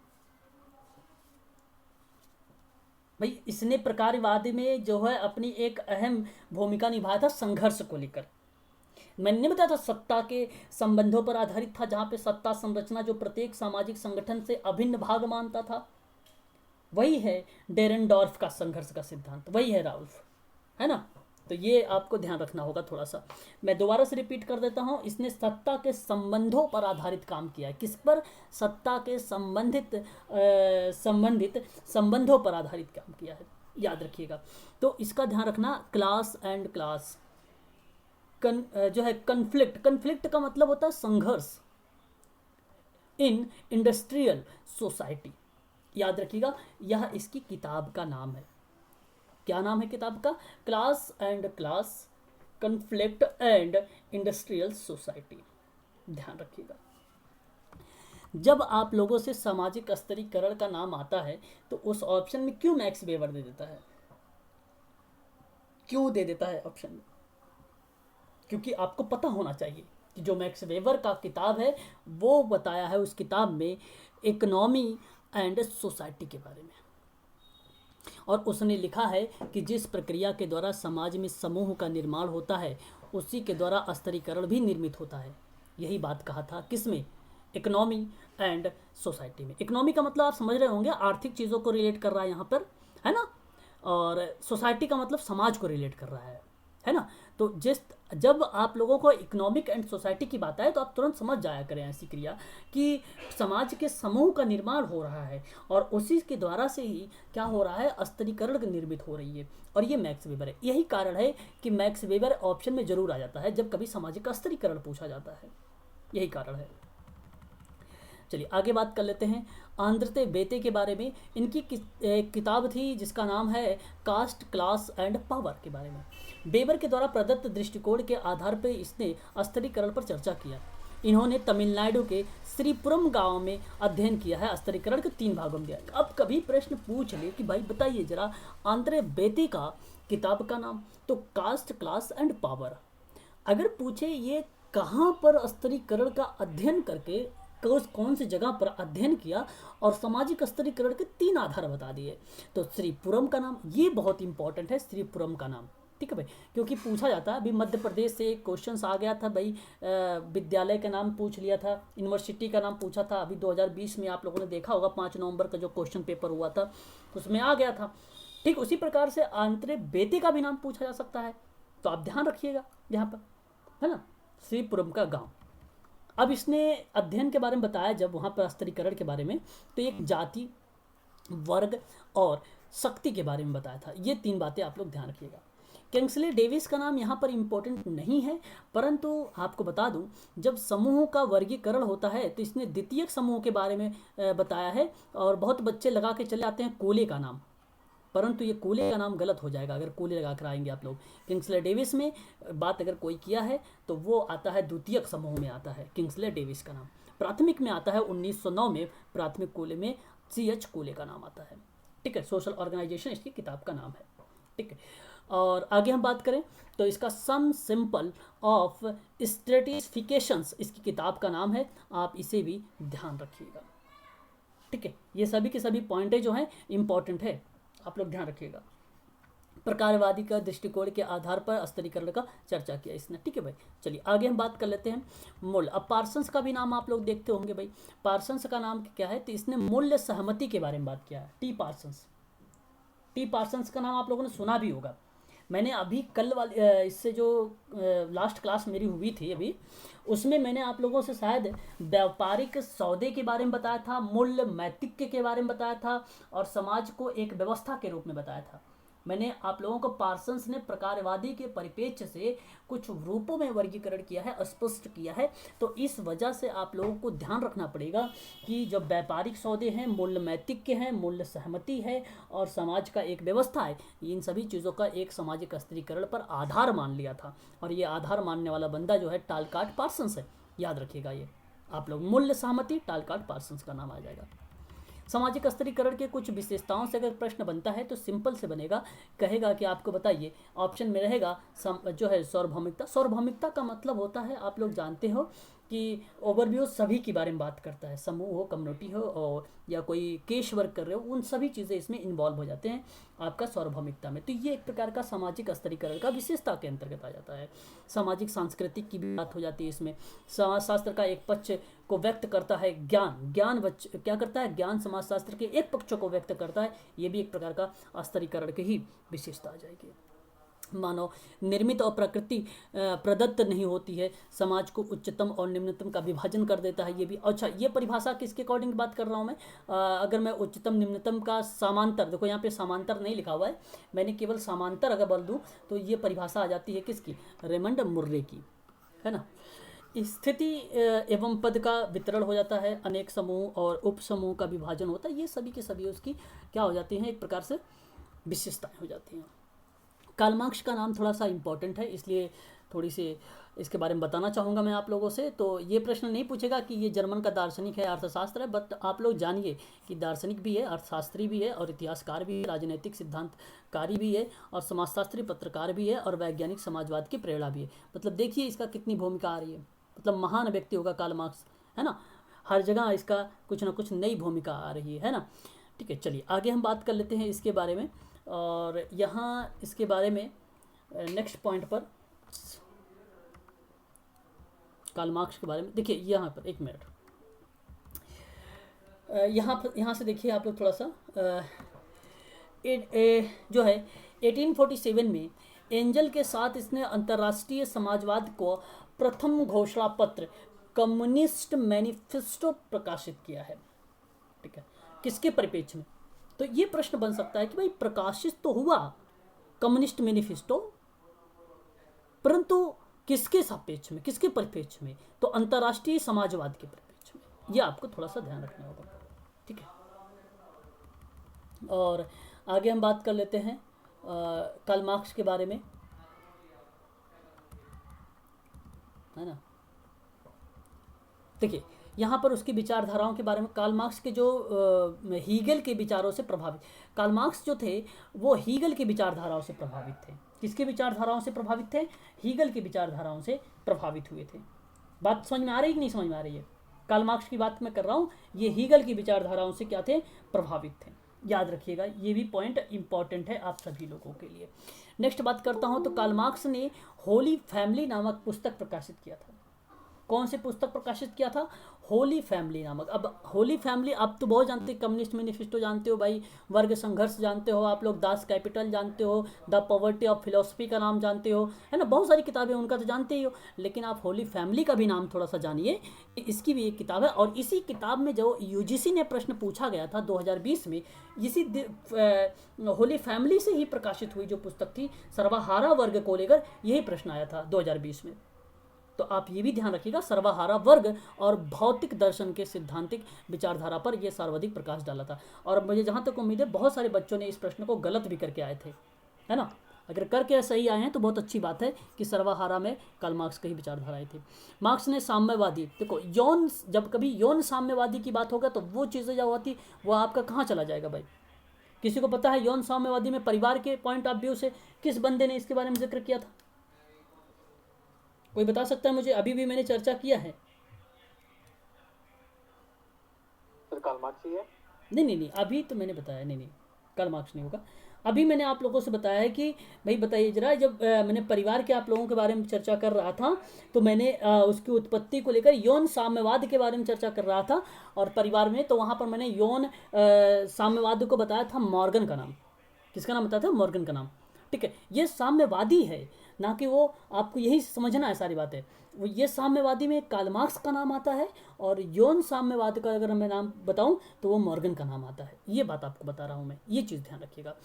भाई इसने प्रकारवाद में जो है अपनी एक अहम भूमिका निभाया था संघर्ष को लेकर। मैंने बताया था सत्ता के संबंधों पर आधारित था, जहां पे सत्ता संरचना जो प्रत्येक सामाजिक संगठन से अभिन्न भाग मानता था, वही है डेरेनडॉर्फ का संघर्ष का सिद्धांत, वही है राउल्फ, है ना। तो ये आपको ध्यान रखना होगा थोड़ा सा। मैं दोबारा से रिपीट कर देता हूँ, इसने सत्ता के संबंधों पर आधारित काम किया है। किस पर? सत्ता के संबंधित संबंधों पर आधारित काम किया है, याद रखिएगा। तो इसका ध्यान रखना, क्लास एंड क्लास जो है कन्फ्लिक्ट का मतलब होता है संघर्ष इन इंडस्ट्रियल सोसाइटी, याद रखिएगा। यह इसकी किताब का नाम है। क्या नाम है किताब का? Class and class, conflict and industrial society, ध्यान रखिएगा। जब आप लोगों से सामाजिक स्तरीकरण का नाम आता है तो उस ऑप्शन में क्यों मैक्स वेबर दे देता है? क्यों दे देता है ऑप्शन में? क्योंकि आपको पता होना चाहिए कि जो मैक्स वेबर का किताब है वो बताया है उस किताब में इकोनॉमी एंड सोसाइटी के बारे में, और उसने लिखा है कि जिस प्रक्रिया के द्वारा समाज में समूह का निर्माण होता है उसी के द्वारा स्तरीकरण भी निर्मित होता है। यही बात कहा था किसमें? इकोनॉमी एंड सोसाइटी में। इकोनॉमी का मतलब आप समझ रहे होंगे, आर्थिक चीज़ों को रिलेट कर रहा है यहाँ पर, है ना, और सोसाइटी का मतलब समाज को रिलेट कर रहा है ना। तो जब आप लोगों को इकोनॉमिक एंड सोसाइटी की बात आए तो आप तुरंत समझ जाया करें ऐसी क्रिया कि समाज के समूह का निर्माण हो रहा है और उसी के द्वारा से ही क्या हो रहा है, स्तरीकरण निर्मित हो रही है, और ये मैक्स वेबर है। यही कारण है कि मैक्स वेबर ऑप्शन में जरूर आ जाता है जब कभी सामाजिक स्तरीकरण पूछा जाता है, यही कारण है। चलिए आगे बात कर लेते हैं आंद्रे बेते के बारे में। इनकी किताब थी जिसका नाम है कास्ट, क्लास एंड पावर के बारे में। वेबर के द्वारा प्रदत्त दृष्टिकोण के आधार पर इसने स्तरीकरण पर चर्चा किया। इन्होंने तमिलनाडु के श्रीपुरम गांव में अध्ययन किया है। स्तरीकरण के 3 भागों में दिया। अब कभी प्रश्न पूछ ले कि भाई बताइए जरा आंद्रे बेते का किताब का नाम, तो कास्ट, क्लास एंड पावर। अगर पूछे ये कहाँ पर स्तरीकरण का अध्ययन करके कौन सी जगह पर अध्ययन किया और सामाजिक स्तरीकरण के 3 आधार बता दिए, तो श्रीपुरम का नाम, ये बहुत इंपॉर्टेंट है श्रीपुरम का नाम, ठीक है भाई, क्योंकि पूछा जाता है। अभी मध्य प्रदेश से एक क्वेश्चन आ गया था भाई, विद्यालय का नाम पूछ लिया था, यूनिवर्सिटी का नाम पूछा था। अभी 2020 में आप लोगों ने देखा होगा 5 नवंबर का जो क्वेश्चन पेपर हुआ था उसमें आ गया था। ठीक उसी प्रकार से आंद्रे बेते का भी नाम पूछा जा सकता है, तो आप ध्यान रखिएगा यहाँ पर, है ना, श्रीपुरम का गाँव। अब इसने अध्ययन के बारे में बताया जब वहाँ पर स्तरीकरण के बारे में, तो एक जाति, वर्ग और शक्ति के बारे में बताया था। ये 3 बातें आप लोग ध्यान रखिएगा। किंग्सले डेविस का नाम यहाँ पर इम्पोर्टेंट नहीं है, परंतु आपको बता दूं जब समूहों का वर्गीकरण होता है तो इसने द्वितीयक समूह के बारे में बताया है। और बहुत बच्चे लगा के चले आते हैं कोले का नाम, परंतु ये कोले का नाम गलत हो जाएगा अगर कोले लगा कर आएंगे आप लोग। किंग्सले डेविस में बात अगर कोई किया है तो वो आता है द्वितीयक समूह में आता है किंग्सले डेविस का नाम। प्राथमिक में आता है 1909 में, प्राथमिक कोले में CH कोले का नाम आता है, ठीक है। सोशल ऑर्गेनाइजेशन इसकी किताब का नाम है, ठीक है। और आगे हम बात करें तो इसका सम सिंपल ऑफ स्ट्रेटिफिकेशंस इसकी किताब का नाम है, आप इसे भी ध्यान रखिएगा। ठीक है, ये सभी के सभी पॉइंटें जो हैं इंपॉर्टेंट है, आप लोग ध्यान रखिएगा। प्रकारवादी का दृष्टिकोण के आधार पर स्तरीकरण का चर्चा किया इसने। ठीक है भाई, चलिए आगे हम बात कर लेते हैं मूल्य। अब पार्सन्स का भी नाम आप लोग देखते होंगे भाई, पार्सन्स का नाम क्या है, तो इसने मूल्य सहमति के बारे में बात किया है। टी पार्सन्स का नाम आप लोगों ने सुना भी होगा। मैंने अभी कल वाले इससे जो लास्ट क्लास मेरी हुई थी अभी, उसमें मैंने आप लोगों से शायद व्यापारिक सौदे के बारे में बताया था, मूल्य मैतिक्य के बारे में बताया था, और समाज को एक व्यवस्था के रूप में बताया था। मैंने आप लोगों को पार्सन्स ने प्रकारवादी के परिप्रेक्ष्य से कुछ रूपों में वर्गीकरण किया है, स्पष्ट किया है। तो इस वजह से आप लोगों को ध्यान रखना पड़ेगा कि जब व्यापारिक सौदे हैं, मूल्य मैतिक्य हैं, मूल्य सहमति है और समाज का एक व्यवस्था है, इन सभी चीज़ों का एक सामाजिक स्तरीकरण पर आधार मान लिया था। और ये आधार मानने वाला बंदा जो है टालकाट पार्सन्स है, याद रखिएगा ये आप लोग। मूल्य सहमति टालकाट पार्सन्स का नाम आ जाएगा। सामाजिक स्तरीकरण के कुछ विशेषताओं से अगर प्रश्न बनता है तो सिंपल से बनेगा, कहेगा कि आपको बताइए, ऑप्शन में रहेगा जो है सार्वभौमिकता। सार्वभौमिकता का मतलब होता है, आप लोग जानते हो कि ओवरव्यू सभी के बारे में बात करता है, समूह हो, कम्युनिटी हो, और या कोई केस वर्क कर रहे हो, उन सभी चीज़ें इसमें इन्वॉल्व हो जाते हैं आपका सार्वभौमिकता में। तो ये एक प्रकार का सामाजिक स्तरीकरण का विशेषता के अंतर्गत आ जाता है। सामाजिक सांस्कृतिक की भी बात हो जाती है इसमें। समाजशास्त्र का एक पक्ष को व्यक्त करता है ज्ञान क्या करता है, ज्ञान समाजशास्त्र के एक पक्ष को व्यक्त करता है। ये भी एक प्रकार का स्तरीकरण की ही विशेषता आ जाएगी। मानव निर्मित और प्रकृति प्रदत्त नहीं होती है, समाज को उच्चतम और निम्नतम का विभाजन कर देता है। ये भी अच्छा, ये परिभाषा किसके अकॉर्डिंग बात कर रहा हूँ मैं, अगर मैं उच्चतम निम्नतम का समांतर, देखो यहाँ पे समांतर नहीं लिखा हुआ है, मैंने केवल समांतर अगर बोल दूँ तो ये परिभाषा आ जाती है किसकी, रेमंड मुर्रे की, है ना। स्थिति एवं पद का वितरण हो जाता है, अनेक समूह और उप समूह का विभाजन होता है। ये सभी के सभी उसकी क्या हो जाती हैं, एक प्रकार से विशेषताएं हो जाती हैं। कार्ल मार्क्स का नाम थोड़ा सा इम्पोर्टेंट है, इसलिए थोड़ी सी इसके बारे में बताना चाहूँगा मैं आप लोगों से। तो ये प्रश्न नहीं पूछेगा कि ये जर्मन का दार्शनिक है, अर्थशास्त्र है, बट आप लोग जानिए कि दार्शनिक भी है, अर्थशास्त्री भी है, और इतिहासकार भी है, राजनीतिक सिद्धांतकारी भी है, और समाजशास्त्री पत्रकार भी है, और वैज्ञानिक समाजवाद की प्रेरणा भी है। मतलब देखिए इसका कितनी भूमिका आ रही है, मतलब महान व्यक्ति होगा कार्ल मार्क्स, है ना। हर जगह इसका कुछ ना कुछ नई भूमिका आ रही है ना। ठीक है, चलिए आगे हम बात कर लेते हैं इसके बारे में। और यहाँ इसके बारे में नेक्स्ट पॉइंट पर कार्ल मार्क्स के बारे में देखिए, यहाँ पर एक मिनट, यहाँ से देखिए आप लोग थोड़ा सा जो है 1847 में एंजल के साथ इसने अंतर्राष्ट्रीय समाजवाद को प्रथम घोषणा पत्र कम्युनिस्ट मैनिफेस्टो प्रकाशित किया है। ठीक है, किसके परिप्रेक्ष्य में, तो ये प्रश्न बन सकता है कि भाई प्रकाशित तो हुआ कम्युनिस्ट मैनिफेस्टो, परंतु किसके सापेक्ष में, किसके परिप्रेक्ष्य में, तो अंतर्राष्ट्रीय समाजवाद के परिप्रेक्ष्य में। ये आपको थोड़ा सा ध्यान रखना होगा। ठीक है, और आगे हम बात कर लेते हैं कार्ल मार्क्स के बारे में, है ना। देखिए यहाँ पर उसकी विचारधाराओं के बारे में, कार्ल मार्क्स के जो हीगल के विचारों से प्रभावित, कार्ल मार्क्स जो थे वो हीगल की विचारधाराओं से प्रभावित थे। किसके विचारधाराओं से प्रभावित थे, हीगल की विचारधाराओं से प्रभावित हुए थे। बात समझ में आ रही है कि नहीं समझ में आ रही है, कार्ल मार्क्स की बात मैं कर रहा हूँ, ये हीगल की विचारधाराओं से क्या थे, प्रभावित थे। याद रखिएगा, ये भी पॉइंट इंपॉर्टेंट है आप सभी लोगों के लिए। नेक्स्ट बात करता हूँ, तो कार्ल मार्क्स ने होली फैमिली नामक पुस्तक प्रकाशित किया था। कौन सी पुस्तक प्रकाशित किया था, होली फैमिली नामक। अब होली फैमिली आप तो बहुत जानते हैं, कम्युनिस्ट मैनिफेस्टो जानते हो भाई, वर्ग संघर्ष जानते हो आप लोग, दास कैपिटल जानते हो, द पॉवर्टी ऑफ फिलोसफी का नाम जानते हो, है ना, बहुत सारी किताबें उनका तो जानते ही हो। लेकिन आप होली फैमिली का भी नाम थोड़ा सा जानिए, इसकी भी एक किताब है। और इसी किताब में जो यूजीसी ने प्रश्न पूछा गया था 2020 में, इसी होली फैमिली से ही प्रकाशित हुई जो पुस्तक थी, सर्वहारा वर्ग को लेकर यही प्रश्न आया था 2020 में। तो आप ये भी ध्यान रखिएगा, सर्वहारा वर्ग और भौतिक दर्शन के सिद्धांतिक विचारधारा पर यह सर्वाधिक प्रकाश डाला था। और मुझे जहाँ तक उम्मीद है बहुत सारे बच्चों ने इस प्रश्न को गलत भी करके आए थे, है ना। अगर करके सही आए हैं तो बहुत अच्छी बात है कि सर्वहारा में कार्ल मार्क्स की विचारधाराएं थी। मार्क्स ने साम्यवादी, देखो यौन, जब कभी यौन साम्यवादी की बात होगा तो वो चीज़ें जो होती वो आपका कहाँ चला जाएगा भाई, किसी को पता है यौन साम्यवादी में परिवार के पॉइंट ऑफ व्यू से किस बंदे ने इसके बारे में जिक्र किया था? कोई बता सकता है मुझे? अभी भी मैंने चर्चा किया है। सर कार्ल मार्क्स ही है। नहीं, अभी तो मैंने बताया, नहीं, कार्ल मार्क्स नहीं होगा। अभी मैंने आप लोगों से बताया है कि भाई बताइए जरा, जब मैंने परिवार के आप लोगों के बारे में चर्चा कर रहा था तो मैंने उसकी उत्पत्ति को लेकर यौन साम्यवाद के बारे में चर्चा कर रहा था और परिवार में, तो वहाँ पर मैंने यौन साम्यवाद को बताया था मॉर्गन का नाम। किसका नाम बताया था? मॉर्गन का नाम। ठीक है, ये साम्यवादी है, ना कि वो, आपको यही समझना है सारी बातें। वो ये साम्यवादी में कार्ल मार्क्स का नाम आता है और यौन साम्यवाद का अगर मैं नाम बताऊं तो वो मॉर्गन का नाम आता है। ये बात आपको बता रहा हूं मैं, ये चीज़ ध्यान रखिएगा।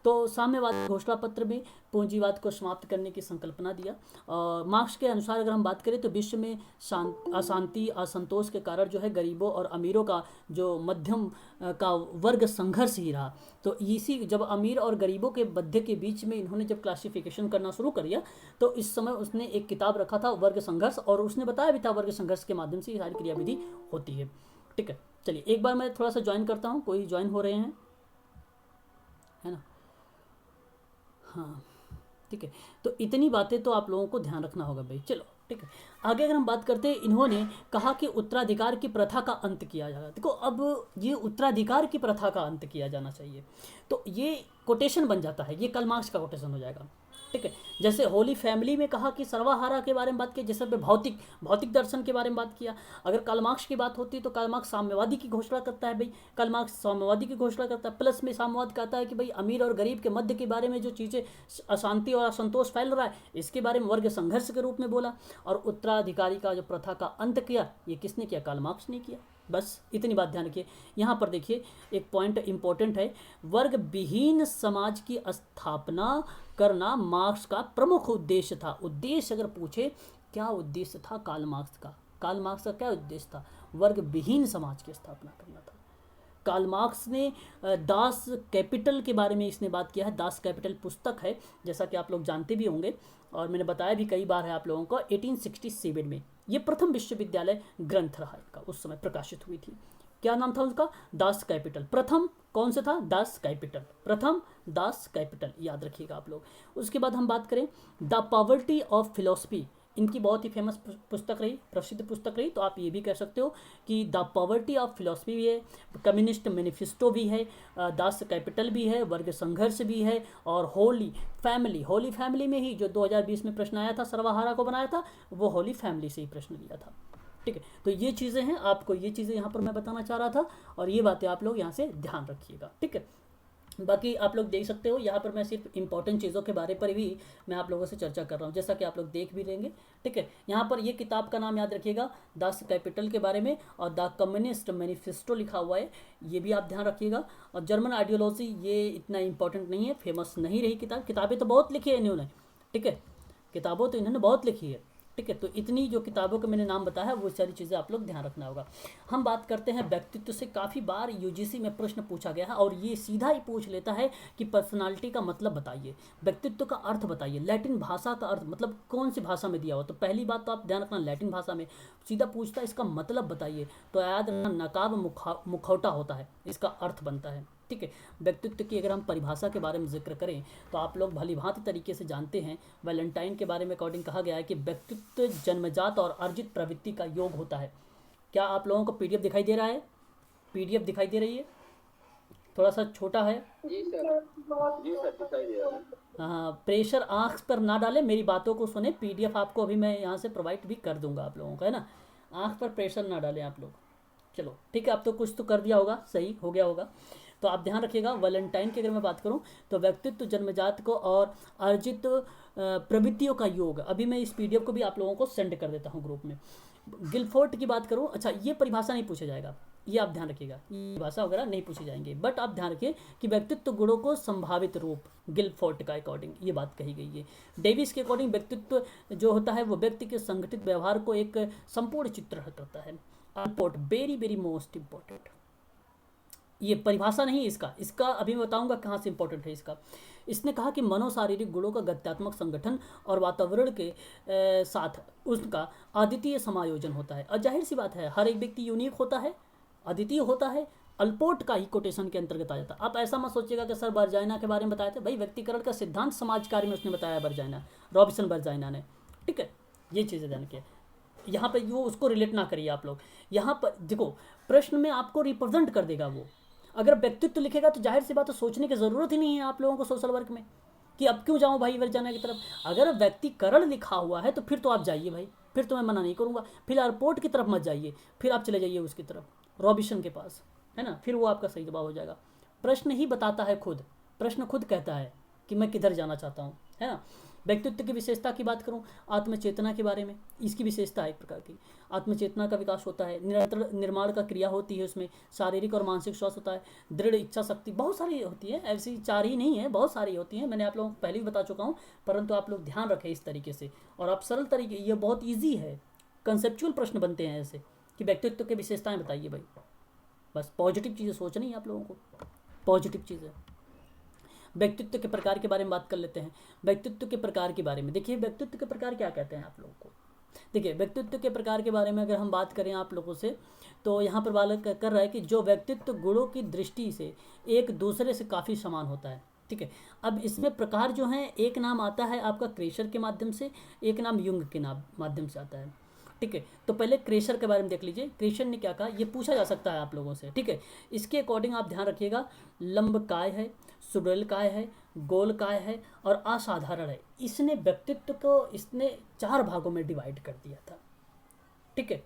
तो साम्यवाद घोषणा पत्र में पूंजीवाद को समाप्त करने की संकल्पना दिया। और मार्क्स के अनुसार अगर हम बात करें तो विश्व में अशांति असंतोष के कारण जो है गरीबों और अमीरों का जो मध्यम का वर्ग संघर्ष ही रहा। तो इसी जब अमीर और गरीबों के मध्य के बीच में इन्होंने जब क्लासिफिकेशन करना शुरू कर दिया तो इस समय उसने एक किताब रखा था वर्ग संघर्ष, और उसने बताया भी था वर्ग संघर्ष के माध्यम से ये सारी क्रियाविधि होती है। ठीक है, चलिए एक बार मैं थोड़ा सा ज्वाइन करता हूँ, कोई ज्वाइन हो रहे हैं, है ना? हाँ ठीक है, तो इतनी बातें तो आप लोगों को ध्यान रखना होगा भाई। चलो ठीक है, आगे अगर हम बात करते हैं, इन्होंने कहा कि उत्तराधिकार की प्रथा का अंत किया जाएगा। देखो अब ये उत्तराधिकार की प्रथा का अंत किया जाना चाहिए, तो ये कोटेशन बन जाता है, ये कार्ल मार्क्स का कोटेशन हो जाएगा। ठीक है, जैसे होली फैमिली में कहा कि सर्वहारा के बारे में बात की, जैसे भौतिक दर्शन के बारे में बात किया। अगर कार्ल मार्क्स की बात होती है तो कार्ल मार्क्स साम्यवादी की घोषणा करता है भाई, कार्ल मार्क्स साम्यवादी की घोषणा करता है। प्लस में साम्यवाद कहता है कि भाई अमीर और गरीब के मध्य के बारे में जो चीज़ें अशांति और असंतोष फैल रहा है इसके बारे में वर्ग संघर्ष के रूप में बोला। और उत्तराधिकारी का जो प्रथा का अंत किया, ये किसने किया? कार्ल मार्क्स ने किया। बस इतनी बात ध्यान रखिए। यहाँ पर देखिए एक पॉइंट इंपॉर्टेंट है, वर्ग विहीन समाज की स्थापना करना मार्क्स का प्रमुख उद्देश्य था। उद्देश्य अगर पूछे क्या उद्देश्य था कार्ल मार्क्स का, कार्ल मार्क्स का क्या उद्देश्य था? वर्ग विहीन समाज की स्थापना करना था। कार्ल मार्क्स ने दास कैपिटल के बारे में इसने बात किया है। दास कैपिटल पुस्तक है, जैसा कि आप लोग जानते भी होंगे और मैंने बताया भी कई बार है आप लोगों को, 1867 में ये प्रथम विश्वविद्यालय ग्रंथ रहा इनका, उस समय प्रकाशित हुई थी। क्या नाम था उसका? Das Kapital. प्रथम कौन सा था? दास कैपिटल, प्रथम दास कैपिटल, याद रखिएगा आप लोग। उसके बाद हम बात करें द पॉवर्टी ऑफ फिलोसफी, इनकी बहुत ही फेमस पुस्तक रही, प्रसिद्ध पुस्तक रही, तो आप ये भी कह सकते हो कि द पॉवर्टी ऑफ फिलोसफी भी है, कम्युनिस्ट मैनिफेस्टो भी है, दास कैपिटल भी है, वर्ग संघर्ष भी है, और होली फैमिली में ही जो 2020 में प्रश्न आया था, सर्वहारा को बनाया था, वो होली फैमिली से ही प्रश्न लिया था। ठीक है, तो ये चीज़ें हैं, आपको ये चीज़ें यहाँ पर मैं बताना चाह रहा था और ये बातें आप लोग यहाँ से ध्यान रखिएगा। ठीक है, बाकी आप लोग देख सकते हो यहाँ पर मैं सिर्फ इंपॉर्टेंट चीज़ों के बारे पर भी मैं आप लोगों से चर्चा कर रहा हूँ, जैसा कि आप लोग देख भी लेंगे। ठीक है, यहाँ पर ये किताब का नाम याद रखिएगा, दास कैपिटल के बारे में, और द कम्युनिस्ट मैनिफेस्टो लिखा हुआ है, ये भी आप ध्यान रखिएगा। और जर्मन आइडियोलॉजी ये इतना इंपॉर्टेंट नहीं है, फेमस नहीं रही किताब, किताबें तो बहुत लिखी है इन्होंने। ठीक है, किताबों तो इन्होंने बहुत लिखी है। ठीक है, तो इतनी जो किताबों के मैंने नाम बताया वो सारी चीज़ें आप लोग ध्यान रखना होगा। हम बात करते हैं व्यक्तित्व से। काफ़ी बार यूजीसी में प्रश्न पूछा गया है और ये सीधा ही पूछ लेता है कि पर्सनालिटी का मतलब बताइए, व्यक्तित्व का अर्थ बताइए, लैटिन भाषा का अर्थ मतलब कौन सी भाषा में दिया हो। तो पहली बात तो आप ध्यान रखना, लैटिन भाषा में सीधा पूछता है इसका मतलब बताइए, तो याद रखना नकाब मुखौटा होता है, इसका अर्थ बनता है। ठीक है, व्यक्तित्व की अगर हम परिभाषा के बारे में जिक्र करें तो आप लोग भलीभांति तरीके से जानते हैं, वैलेंटाइन के बारे में अकॉर्डिंग कहा गया है कि व्यक्तित्व जन्मजात और अर्जित प्रवृत्ति का योग होता है। क्या आप लोगों को पीडीएफ दिखाई दे रहा है? पीडीएफ दिखाई दे रही है? थोड़ा सा छोटा है। जी सर दिखाई दे रहा है। हाँ, प्रेशर आँख पर ना डालें, मेरी बातों को सुने। पीडीएफ आपको अभी मैं यहाँ से प्रोवाइड भी कर दूंगा आप लोगों को, है ना। आँख पर प्रेशर ना डालें आप लोग। चलो ठीक है, अब तो कुछ तो कर दिया होगा, सही हो गया होगा। तो आप ध्यान रखिएगा, वैलेंटाइन की अगर मैं बात करूं तो व्यक्तित्व जन्मजात को और अर्जित प्रवृत्तियों का योग। अभी मैं इस पीडीएफ को भी आप लोगों को सेंड कर देता हूं ग्रुप में। गिलफोर्ट की बात करूं, अच्छा ये परिभाषा नहीं पूछा जाएगा, ये आप ध्यान रखिएगा, ये भाषा वगैरह नहीं पूछी जाएंगे, बट आप ध्यान रखिए कि व्यक्तित्व गुणों को संभावित रूप, गिलफोर्ट का अकॉर्डिंग ये बात कही गई है। डेविस के अकॉर्डिंग व्यक्तित्व जो होता है वो व्यक्ति के संगठित व्यवहार को एक संपूर्ण चित्र करता है। वेरी वेरी मोस्ट इंपॉर्टेंट, ये परिभाषा नहीं इसका अभी मैं बताऊंगा कहाँ से इंपॉर्टेंट है इसका। इसने कहा कि मनोशारीरिक गुणों का गत्यात्मक संगठन और वातावरण के साथ उसका अद्वितीय समायोजन होता है। और जाहिर सी बात है हर एक व्यक्ति यूनिक होता है, अद्वितीय होता है, अल्पोर्ट का ही कोटेशन के अंतर्गत आ जाता है। आप ऐसा मत सोचिएगा कि सर वर्जाइना के बारे में बताया था, भाई व्यक्तिकरण का सिद्धांत समाज कार्य में उसने बताया वर्जाइना, रॉबिन्सन वर्जाइना ने, ठीक है। ये चीज़ें ध्यान के यहाँ पे वो उसको रिलेट ना करिए आप लोग। यहाँ पर देखो प्रश्न में आपको रिप्रेजेंट कर देगा वो। अगर व्यक्तित्व लिखेगा तो जाहिर सी बात है सोचने की ज़रूरत ही नहीं है आप लोगों को सोशल वर्क में कि अब क्यों जाऊँ भाई वर्जाइना की तरफ। अगर व्यक्तिकरण लिखा हुआ है तो फिर तो आप जाइए भाई, फिर तो मैं मना नहीं करूँगा। फिर एयरपोर्ट की तरफ मत जाइए, फिर आप चले जाइए उसकी तरफ रॉबिन्सन के पास, है ना, फिर वो आपका सही जवाब हो जाएगा। प्रश्न ही बताता है खुद, प्रश्न खुद कहता है कि मैं किधर जाना चाहता हूँ, है ना। व्यक्तित्व की विशेषता की बात करूँ, आत्मचेतना के बारे में, इसकी विशेषता है एक प्रकार की। आत्मचेतना का विकास होता है, निरंतर निर्माण का क्रिया होती है उसमें, शारीरिक और मानसिक स्वास्थ्य होता है, दृढ़ इच्छा शक्ति, बहुत सारी होती है, ऐसी 4 ही नहीं है, बहुत सारी होती हैं। मैंने आप लोगों को पहले भी बता चुका हूँ, परंतु आप लोग ध्यान रखें इस तरीके से। और आप सरल तरीके, ये बहुत ईजी है, कंसेप्चुअल प्रश्न बनते हैं ऐसे कि व्यक्तित्व की विशेषताएं बताइए भाई। बस पॉजिटिव चीज़ें सोचनी है आप लोगों को, पॉजिटिव चीज़ें। व्यक्तित्व के प्रकार के बारे में बात कर लेते हैं। व्यक्तित्व के प्रकार के बारे में देखिए, व्यक्तित्व के प्रकार क्या कहते हैं आप लोगों को। देखिए व्यक्तित्व के प्रकार के बारे में अगर हम बात करें आप लोगों से, तो यहाँ पर बालक कर रहा है कि जो व्यक्तित्व गुणों की दृष्टि से एक दूसरे से काफ़ी समान होता है, ठीक है। अब इसमें प्रकार जो हैं, एक नाम आता है आपका क्रेशर के माध्यम से, एक नाम युंग के नाम माध्यम से आता है, ठीक है। तो पहले क्रेशर के बारे में देख लीजिए, क्रेशर ने क्या कहा, ये पूछा जा सकता है आप लोगों से, ठीक है। इसके अकॉर्डिंग आप ध्यान रखिएगा, लंबकाय है, सुडैलकाय है, गोलकाय है और असाधारण है। इसने व्यक्तित्व को इसने 4 भागों में डिवाइड कर दिया था, ठीक है।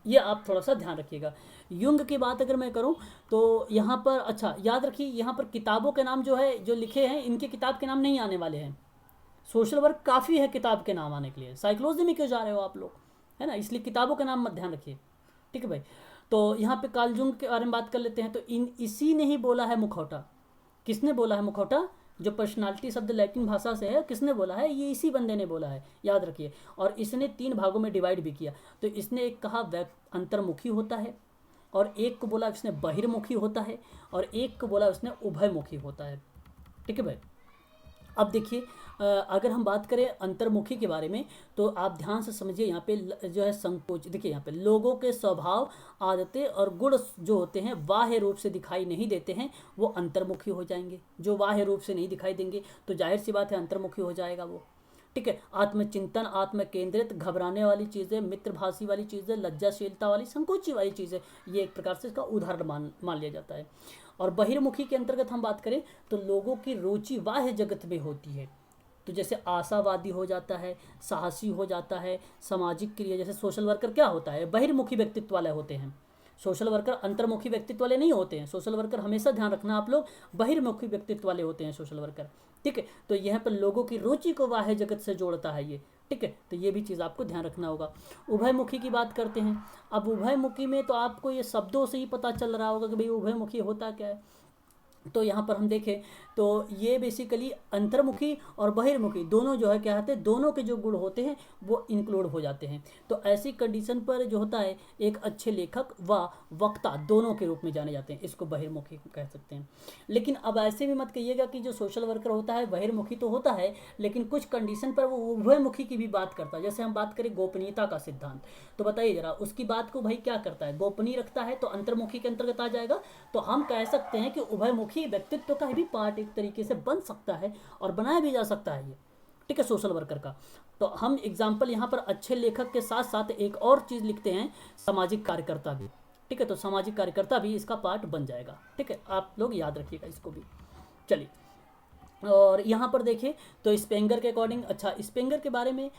ये आप थोड़ा सा ध्यान रखिएगा। युंग की बात अगर मैं करूं तो यहाँ पर अच्छा याद रखिए, यहाँ पर किताबों के नाम जो है जो लिखे हैं, इनके किताब के नाम नहीं आने वाले हैं। सोशल वर्क काफ़ी है किताब के नाम आने के लिए, साइकोलॉजी में क्यों जा रहे हो आप लोग, है ना, इसलिए किताबों का नाम मत ध्यान रखिए, ठीक है भाई। तो यहाँ पे कार्ल जुंग के बारे में बात कर लेते हैं। तो इसी ने ही बोला है मुखौटा। किसने बोला है मुखौटा? जो पर्सनालिटी शब्द लैटिन भाषा से है, किसने बोला है? ये इसी बंदे ने बोला है, याद रखिए। और इसने 3 भागों में डिवाइड भी किया। तो इसने एक कहा अंतर्मुखी होता है, और एक को बोला इसने बहिर्मुखी होता है, और एक को बोला उसने उभयमुखी होता है, ठीक है भाई। अब देखिए अगर हम बात करें अंतर्मुखी के बारे में, तो आप ध्यान से समझिए। यहाँ पे जो है संकोच, देखिए यहाँ पे लोगों के स्वभाव, आदतें और गुण जो होते हैं बाह्य रूप से दिखाई नहीं देते हैं, वो अंतर्मुखी हो जाएंगे। जो बाह्य रूप से नहीं दिखाई देंगे तो जाहिर सी बात है अंतर्मुखी हो जाएगा वो, ठीक है। आत्मचिंतन, आत्म केंद्रित, घबराने वाली चीज़ें, मित्रभाषी वाली चीज़ें, लज्जाशीलता वाली, संकोची वाली चीज़ें, ये एक प्रकार से इसका उदाहरण मान लिया जाता है। और बहिर्मुखी के अंतर्गत हम बात करें तो लोगों की रुचि बाह्य जगत में होती है। तो जैसे आशावादी हो जाता है, साहसी हो जाता है, सामाजिक क्रिया, जैसे सोशल वर्कर क्या होता है, बहिर्मुखी व्यक्तित्व वाले होते हैं। सोशल वर्कर अंतर्मुखी व्यक्तित्व वाले नहीं होते हैं। सोशल वर्कर हमेशा ध्यान रखना आप लोग, बहिर्मुखी व्यक्तित्व वाले होते हैं सोशल वर्कर, ठीक है। तो यहाँ पर लोगों की रुचि को बाह्य जगत से जोड़ता है ये, ठीक है। तो ये भी चीज़ आपको ध्यान रखना होगा। उभयमुखी की बात करते हैं। अब उभयमुखी में तो आपको ये शब्दों से ही पता चल रहा होगा कि भाई उभयमुखी होता क्या है। तो यहाँ पर हम देखें तो ये बेसिकली अंतर्मुखी और बहिर्मुखी दोनों जो है क्या होते हैं, दोनों के जो गुण होते हैं वो इंक्लूड हो जाते हैं। तो ऐसी कंडीशन पर जो होता है एक अच्छे लेखक व वक्ता दोनों के रूप में जाने जाते हैं, इसको बहिर्मुखी कह सकते हैं। लेकिन अब ऐसे भी मत कहिएगा कि जो सोशल वर्कर होता है बहिर्मुखी तो होता है, लेकिन कुछ कंडीशन पर वो उभयमुखी की भी बात करता है। जैसे हम बात करें गोपनीयता का सिद्धांत, तो बताइए जरा उसकी बात को भाई क्या करता है, गोपनीय रखता है, तो अंतर्मुखी के अंतर्गत आ जाएगा। तो हम कह सकते हैं कि उभयमुखी व्यक्तित्व का भी पार्ट एक तरीके से बन सकता है और बनाया भी जा सकता है ये, ठीक है, सोशल वर्कर का। तो हम एग्जाम्पल यहाँ पर अच्छे लेखक के साथ साथ एक और चीज़ लिखते हैं, सामाजिक कार्यकर्ता भी, ठीक है। तो सामाजिक कार्यकर्ता भी इसका पार्ट बन जाएगा, ठीक है। आप लोग याद रखिएगा इसको भी। चलिए, और यहाँ पर देखिए तो स्पेंगर के अकॉर्डिंग, अच्छा स्पेंगर के बारे में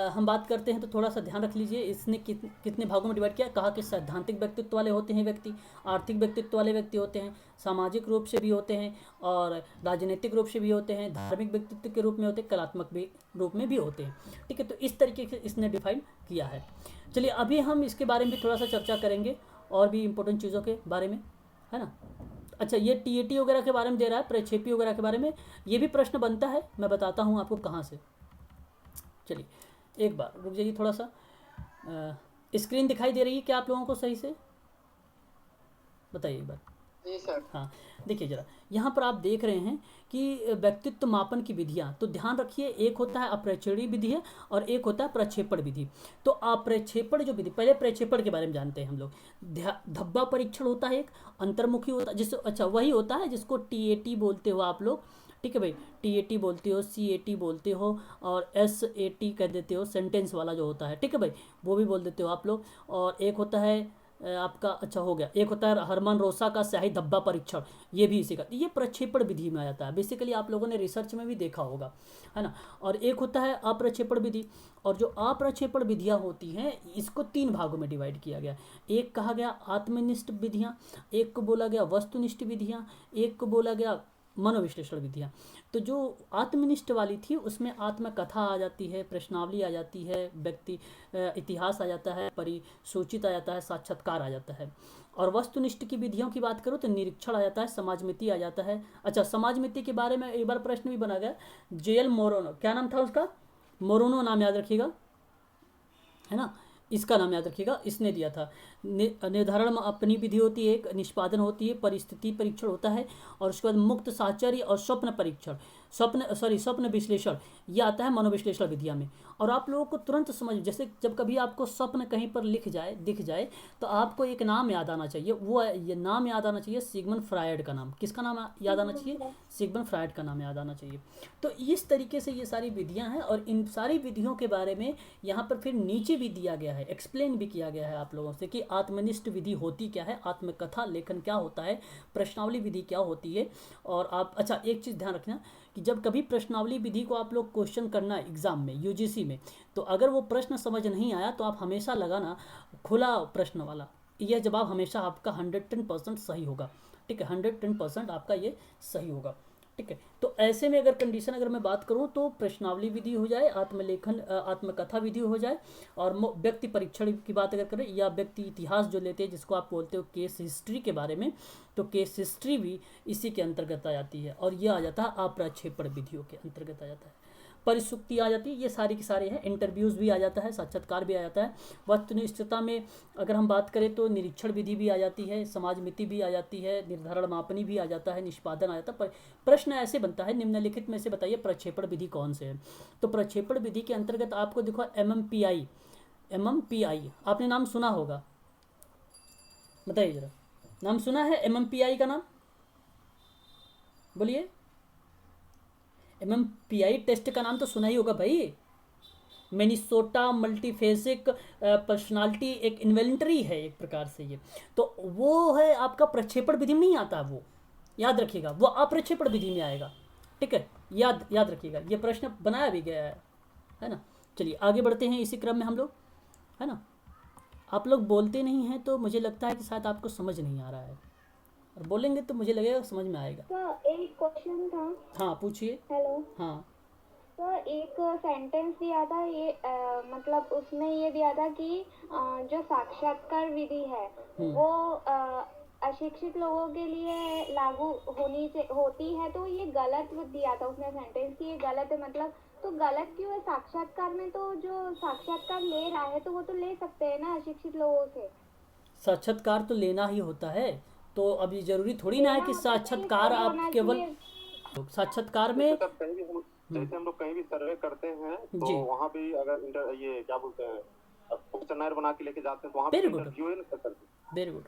हम बात करते हैं तो थोड़ा सा ध्यान रख लीजिए। इसने कितने भागों में डिवाइड किया, कहा कि सैद्धांतिक व्यक्तित्व वाले होते हैं व्यक्ति, आर्थिक व्यक्तित्व वाले व्यक्ति होते हैं, सामाजिक रूप से भी होते हैं और राजनीतिक रूप से भी होते हैं, धार्मिक व्यक्तित्व के रूप में होते हैं, कलात्मक भी रूप में भी होते हैं, ठीक है। तो इस तरीके से इसने डिफाइन किया है। चलिए अभी हम इसके बारे में थोड़ा सा चर्चा करेंगे और भी इम्पोर्टेंट चीज़ों के बारे में, है ना। अच्छा ये टीएटी वगैरह के बारे में दे रहा है, प्रक्षेपी वगैरह के बारे में, ये भी प्रश्न बनता है, मैं बताता हूँ आपको कहाँ से। चलिए एक बार रुक जाइए थोड़ा सा, स्क्रीन दिखाई दे रही है क्या आप लोगों को सही से, बताइए एक बार। जी सर। हाँ, देखिए जरा, यहाँ पर आप देख रहे हैं कि व्यक्तित्व मापन की विधियाँ, तो ध्यान रखिए, एक होता है अप्रक्षेपण विधि है और एक होता है प्रक्षेपण विधि। तो अप्रक्षेपण जो विधि, पहले प्रक्षेपण के बारे में जानते हैं हम लोग। धब्बा परीक्षण होता है एक, अंतर्मुखी होता है, जिससे अच्छा वही होता है जिसको टीएटी बोलते हो आप लोग, ठीक है भाई, टीएटी बोलते हो, सीएटी बोलते हो, और एसएटी कह देते हो, सेंटेंस वाला जो होता है, ठीक है भाई, वो भी बोल देते हो आप लोग। और एक होता है आपका, अच्छा हो गया, एक होता है हरमन रोसा का स्याही धब्बा परीक्षण, ये भी इसी का, ये प्रक्षेपण विधि में आ जाता है, बेसिकली आप लोगों ने रिसर्च में भी देखा होगा, है ना। और एक होता है अप्रक्षेपण विधि, और जो अप्रक्षेपण विधियाँ होती हैं इसको तीन भागों में डिवाइड किया गया। एक कहा गया आत्मनिष्ठ विधियाँ, एक को बोला गया वस्तुनिष्ठ विधियाँ, एक को बोला गया मनोविश्लेषण विधियाँ। तो जो आत्मनिष्ठ वाली थी उसमें आत्मकथा आ जाती है, प्रश्नावली आ जाती है, व्यक्ति इतिहास आ जाता है, परिसूचित आ जाता है, साक्षात्कार आ जाता है। और वस्तुनिष्ठ की विधियों की बात करो तो निरीक्षण आ जाता है, समाजमिति आ जाता है। अच्छा, समाजमिति के बारे में एक बार प्रश्न भी बना गया, जेएल मोरोनो, क्या नाम था उसका, मोरोनो नाम याद रखिएगा, है ना, इसका नाम याद रखिएगा, इसने दिया था। निर्धारण में अपनी विधि होती है, एक निष्पादन होती है, परिस्थिति परीक्षण होता है, और उसके बाद मुक्त साहचर्य और स्वप्न परीक्षण, स्वप्न विश्लेषण, ये आता है मनोविश्लेषण विधिया में। और आप लोगों को तुरंत समझ, जैसे जब कभी आपको स्वप्न कहीं पर दिख जाए तो आपको एक नाम याद आना चाहिए, वो ये नाम याद आना चाहिए सिगमंड फ्रायड का नाम। किसका नाम याद आना चाहिए, सिगमंड फ्रायड का नाम याद आना चाहिए। तो इस तरीके से ये सारी विधियाँ हैं, और इन सारी विधियों के बारे में यहाँ पर फिर नीचे भी दिया गया है, एक्सप्लेन भी किया गया है आप लोगों से कि आत्मनिष्ठ विधि होती क्या है, आत्मकथा लेखन क्या होता है, प्रश्नावली विधि क्या होती है। और आप, अच्छा एक चीज़ ध्यान रखना कि जब कभी प्रश्नावली विधि को आप लोग क्वेश्चन करना एग्ज़ाम में, यूजीसी में, तो अगर वो प्रश्न समझ नहीं आया तो आप हमेशा लगाना खुला प्रश्न वाला, यह जवाब हमेशा आपका 110% सही होगा, ठीक है, 110% आपका ये सही होगा, ठीक है। तो ऐसे में अगर कंडीशन अगर मैं बात करूं तो प्रश्नावली विधि हो जाए, आत्मलेखन आत्मकथा विधि हो जाए, और व्यक्ति परीक्षण की बात अगर करें, या व्यक्ति इतिहास जो लेते हैं जिसको आप बोलते हो केस हिस्ट्री के बारे में, तो केस हिस्ट्री भी इसी के अंतर्गत आ जाती है, और यह आ जाता है अप्रक्षेपण विधियों के अंतर्गत आ जाता है। परिसुक्ति आ जाती है, ये सारी के सारे हैं, इंटरव्यूज़ भी आ जाता है, साक्षात्कार भी आ जाता है। वस्तुनिष्ठता में अगर हम बात करें तो निरीक्षण विधि भी आ जाती है, समाजमिति भी आ जाती है, निर्धारण मापनी भी आ जाता है, निष्पादन आ जाता है। प्रश्न ऐसे बनता है, निम्नलिखित में से बताइए प्रक्षेपण विधि कौन से है। तो प्रक्षेपण विधि के अंतर्गत आपको देखो MMPI आपने नाम सुना होगा, बताइए जरा, नाम सुना है MMPI का नाम, बोलिए। MMPI टेस्ट का नाम तो सुना ही होगा भाई, मिनेसोटा मल्टीफेसिक पर्सनालिटी एक इन्वेंटरी है एक प्रकार से ये, तो वो है आपका प्रक्षेपण विधि में नहीं आता, वो याद रखिएगा, वो अप्रक्षेपण विधि में आएगा, ठीक है, याद रखिएगा, ये प्रश्न बनाया भी गया है ना। चलिए आगे बढ़ते हैं इसी क्रम में हम लोग, है ना। आप लोग बोलते नहीं हैं तो मुझे लगता है कि शायद आपको समझ नहीं आ रहा है, और बोलेंगे तो मुझे लगेगा समझ में आएगा। तो एक क्वेश्चन था। हाँ पूछिए। हेलो। हाँ तो एक सेंटेंस दिया था ये मतलब उसमें ये दिया था कि जो साक्षात्कार विधि है वो अशिक्षित लोगों के लिए लागू होती है, तो ये गलत दिया था उसने सेंटेंस कि ये गलत है, मतलब तो गलत क्यों है? साक्षात्कार में तो जो साक्षात्कार ले रहा है तो वो तो ले सकते हैं ना अशिक्षित लोगों से। साक्षात्कार तो लेना ही होता है, तो अब ये जरूरी थोड़ी ना है कि साक्षात्कार आप केवल साक्षात्कार में, जैसे हम लोग कहीं भी सर्वे करते हैं तो वहाँ भी अगर ये क्या बोलते हैं क्वेश्चनर बना के लेके जाते हैं तो वहाँ पे इंटरव्यू ही नहीं करते। वेरी गुड,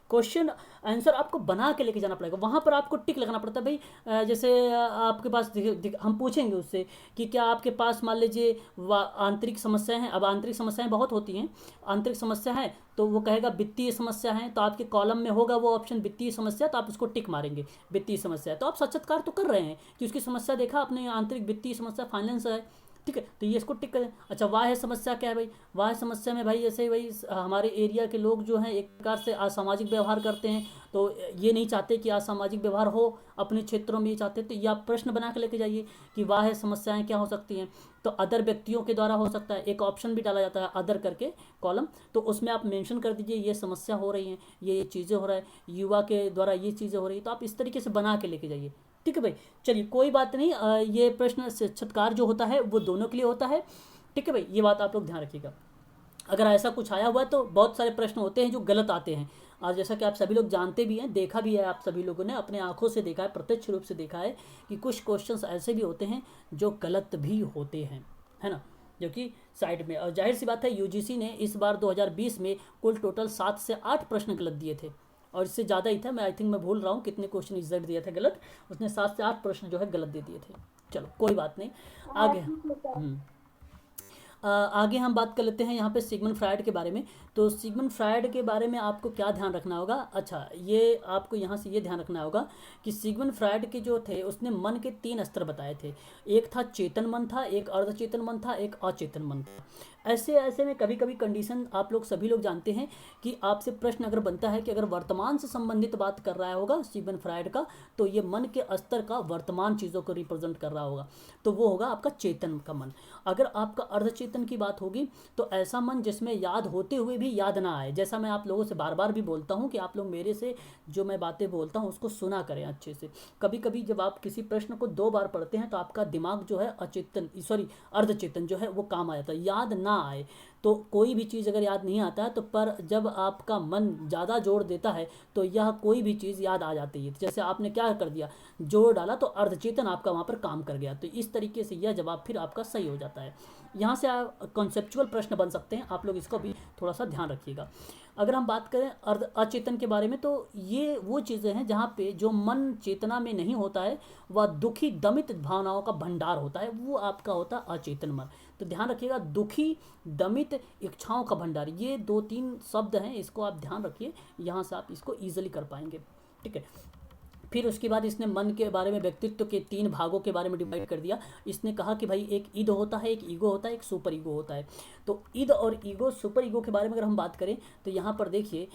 क्वेश्चन आंसर आपको बना के लेके जाना पड़ेगा, वहाँ पर आपको टिक लगाना पड़ता है भाई। जैसे आपके पास हम पूछेंगे उससे कि क्या आपके पास मान लीजिए आंतरिक समस्याएं हैं, अब आंतरिक समस्याएं बहुत होती हैं, आंतरिक समस्या है तो वो कहेगा वित्तीय समस्या है, तो आपके कॉलम में होगा वो ऑप्शन वित्तीय समस्या, तो आप उसको टिक मारेंगे, वित्तीय समस्या है, तो आप साक्षात्कार तो कर रहे हैं कि उसकी समस्या देखा आपने, आंतरिक वित्तीय समस्या फाइनेंस है, ठीक है, तो ये इसको टिक करें। अच्छा वाह्य समस्या क्या है भाई, वाह्य समस्या में भाई जैसे भाई हमारे एरिया के लोग जो हैं एक प्रकार से असामाजिक व्यवहार करते हैं, तो ये नहीं चाहते कि असामाजिक व्यवहार हो अपने क्षेत्रों में, ये चाहते, तो ये आप प्रश्न बना के लेके जाइए कि वाह्य समस्याएं क्या हो सकती हैं। तो अदर व्यक्तियों के द्वारा हो सकता है, एक ऑप्शन भी डाला जाता है अदर करके कॉलम, तो उसमें आप मेंशन कर दीजिए ये समस्या हो रही हैं, ये चीज़ें हो रहा है, युवा के द्वारा ये चीज़ें हो रही है, तो आप इस तरीके से बना के लेके जाइए, ठीक है भाई। चलिए कोई बात नहीं, ये प्रश्न साक्षात्कार जो होता है वो दोनों के लिए होता है, ठीक है भाई, ये बात आप लोग ध्यान रखिएगा। अगर ऐसा कुछ आया हुआ है तो बहुत सारे प्रश्न होते हैं जो गलत आते हैं, और जैसा कि आप सभी लोग जानते भी हैं, देखा भी है, आप सभी लोगों ने अपने आंखों से देखा है, प्रत्यक्ष रूप से देखा है कि कुछ क्वेश्चंस ऐसे भी होते हैं जो गलत भी होते हैं, है ना, जो कि साइड में। और जाहिर सी बात है यूजीसी ने इस बार 2020 में कुल टोटल 7 से 8 प्रश्न गलत दिए थे, और इससे ज़्यादा ही था, मैं आई थिंक मैं भूल रहा हूँ कितने क्वेश्चन एग्जैक्ट दिए थे गलत, उसने 7 से 8 प्रश्न जो है गलत दे दिए थे। चलो कोई बात नहीं, आगे आगे हम बात कर लेते हैं यहाँ पे सिगमंड फ्रायड के बारे में। तो सिगमंड फ्रायड के बारे में आपको क्या ध्यान रखना होगा, अच्छा ये आपको यहाँ से ये ध्यान रखना होगा कि सिगमंड फ्रायड के जो थे उसने मन के 3 स्तर बताए थे। एक था चेतन मन था, एक अर्धचेतन मन था, एक अचेतन मन था। ऐसे ऐसे में कभी कभी कंडीशन आप लोग सभी लोग जानते हैं कि आपसे प्रश्न अगर बनता है कि अगर वर्तमान से संबंधित बात कर रहा होगा सिगमंड फ्रायड का, तो ये मन के स्तर का वर्तमान चीज़ों को रिप्रेजेंट कर रहा होगा, तो वो होगा आपका चेतन का मन। अगर आपका अर्धचेतन की बात होगी तो ऐसा मन जिसमें याद होते हुए भी याद ना आए। जैसा मैं आप लोगों से बार बार भी बोलता हूँ कि आप लोग मेरे से जो मैं बातें बोलता हूँ उसको सुना करें अच्छे से। कभी कभी जब आप किसी प्रश्न को 2 बार पढ़ते हैं तो आपका दिमाग जो है अर्धचेतन जो है वो काम आ जाता है, याद ना आए। तो कोई भी चीज़ अगर याद नहीं आता है तो पर जब आपका मन ज़्यादा जोर देता है तो यह कोई भी चीज़ याद आ जाती है। जैसे आपने क्या कर दिया, जोर डाला तो अर्धचेतन आपका वहाँ पर काम कर गया, तो इस तरीके से यह जवाब फिर आपका सही हो जाता है। यहाँ से कॉन्सेप्चुअल प्रश्न बन सकते हैं, आप लोग इसको भी थोड़ा सा ध्यान रखिएगा। अगर हम बात करें अर्ध अचेतन के बारे में, तो ये वो चीज़ें हैं जहाँ पे जो मन चेतना में नहीं होता है, वह दुखी दमित भावनाओं का भंडार होता है, वो आपका होता है अचेतन मन। तो ध्यान रखिएगा, दुखी दमित इच्छाओं का भंडार, ये 2-3 शब्द हैं, इसको आप ध्यान रखिए, यहाँ से आप इसको ईजिली कर पाएंगे, ठीक है। फिर उसके बाद इसने मन के बारे में व्यक्तित्व के 3 भागों के बारे में डिवाइड कर दिया। इसने कहा कि भाई एक ईद होता है, एक ईगो होता है, एक सुपर ईगो होता है। तो ईद और ईगो सुपर ईगो के बारे में अगर हम बात करें तो यहाँ पर देखिए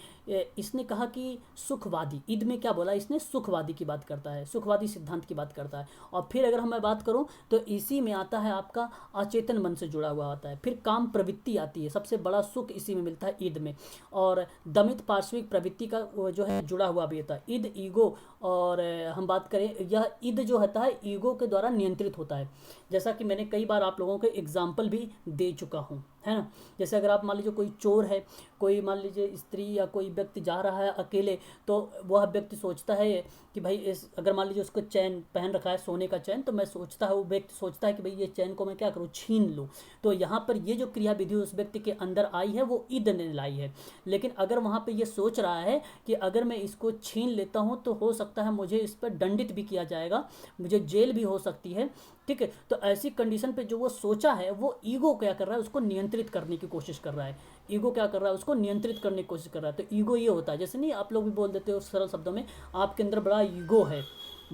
इसने कहा कि सुखवादी, ईद में क्या बोला इसने, सुखवादी की बात करता है, सुखवादी सिद्धांत की बात करता है। और फिर अगर मैं बात करूँ तो इसी में आता है आपका अचेतन मन से जुड़ा हुआ आता है। फिर काम प्रवृत्ति आती है, सबसे बड़ा सुख इसी में मिलता है ईद में। और दमित पार्श्विक प्रवृत्ति का जो है जुड़ा हुआ भी होता है ईद ईगो। और हम बात करें, यह ईद जो होता है ईगो के द्वारा नियंत्रित होता है, जैसा कि मैंने कई बार आप लोगों को एग्जाम्पल भी दे चुका हूँ, है ना। जैसे अगर आप मान लीजिए कोई चोर है, कोई मान लीजिए स्त्री या कोई व्यक्ति जा रहा है अकेले, तो वह व्यक्ति सोचता है कि भाई इस अगर मान लीजिए उसको चैन पहन रखा है, सोने का चैन, तो मैं सोचता है वो व्यक्ति सोचता है कि भाई ये चैन को मैं क्या करूँ, छीन लूँ। तो यहाँ पर ये जो क्रिया विधि उस व्यक्ति के अंदर आई है वो ईद ने लाई है। लेकिन अगर वहाँ पर ये सोच रहा है कि अगर मैं इसको छीन लेता हूँ तो हो सकता है मुझे इस पर दंडित भी किया जाएगा, मुझे जेल भी हो सकती है, ठीक है। तो ऐसी कंडीशन पे जो वो सोचा है वो ईगो क्या कर रहा है, उसको नियंत्रित करने की कोशिश कर रहा है। ईगो क्या कर रहा है, उसको नियंत्रित करने की कोशिश कर रहा है। तो ईगो ये होता है, जैसे नहीं आप लोग भी बोल देते हो सरल शब्दों में, आपके अंदर बड़ा ईगो है,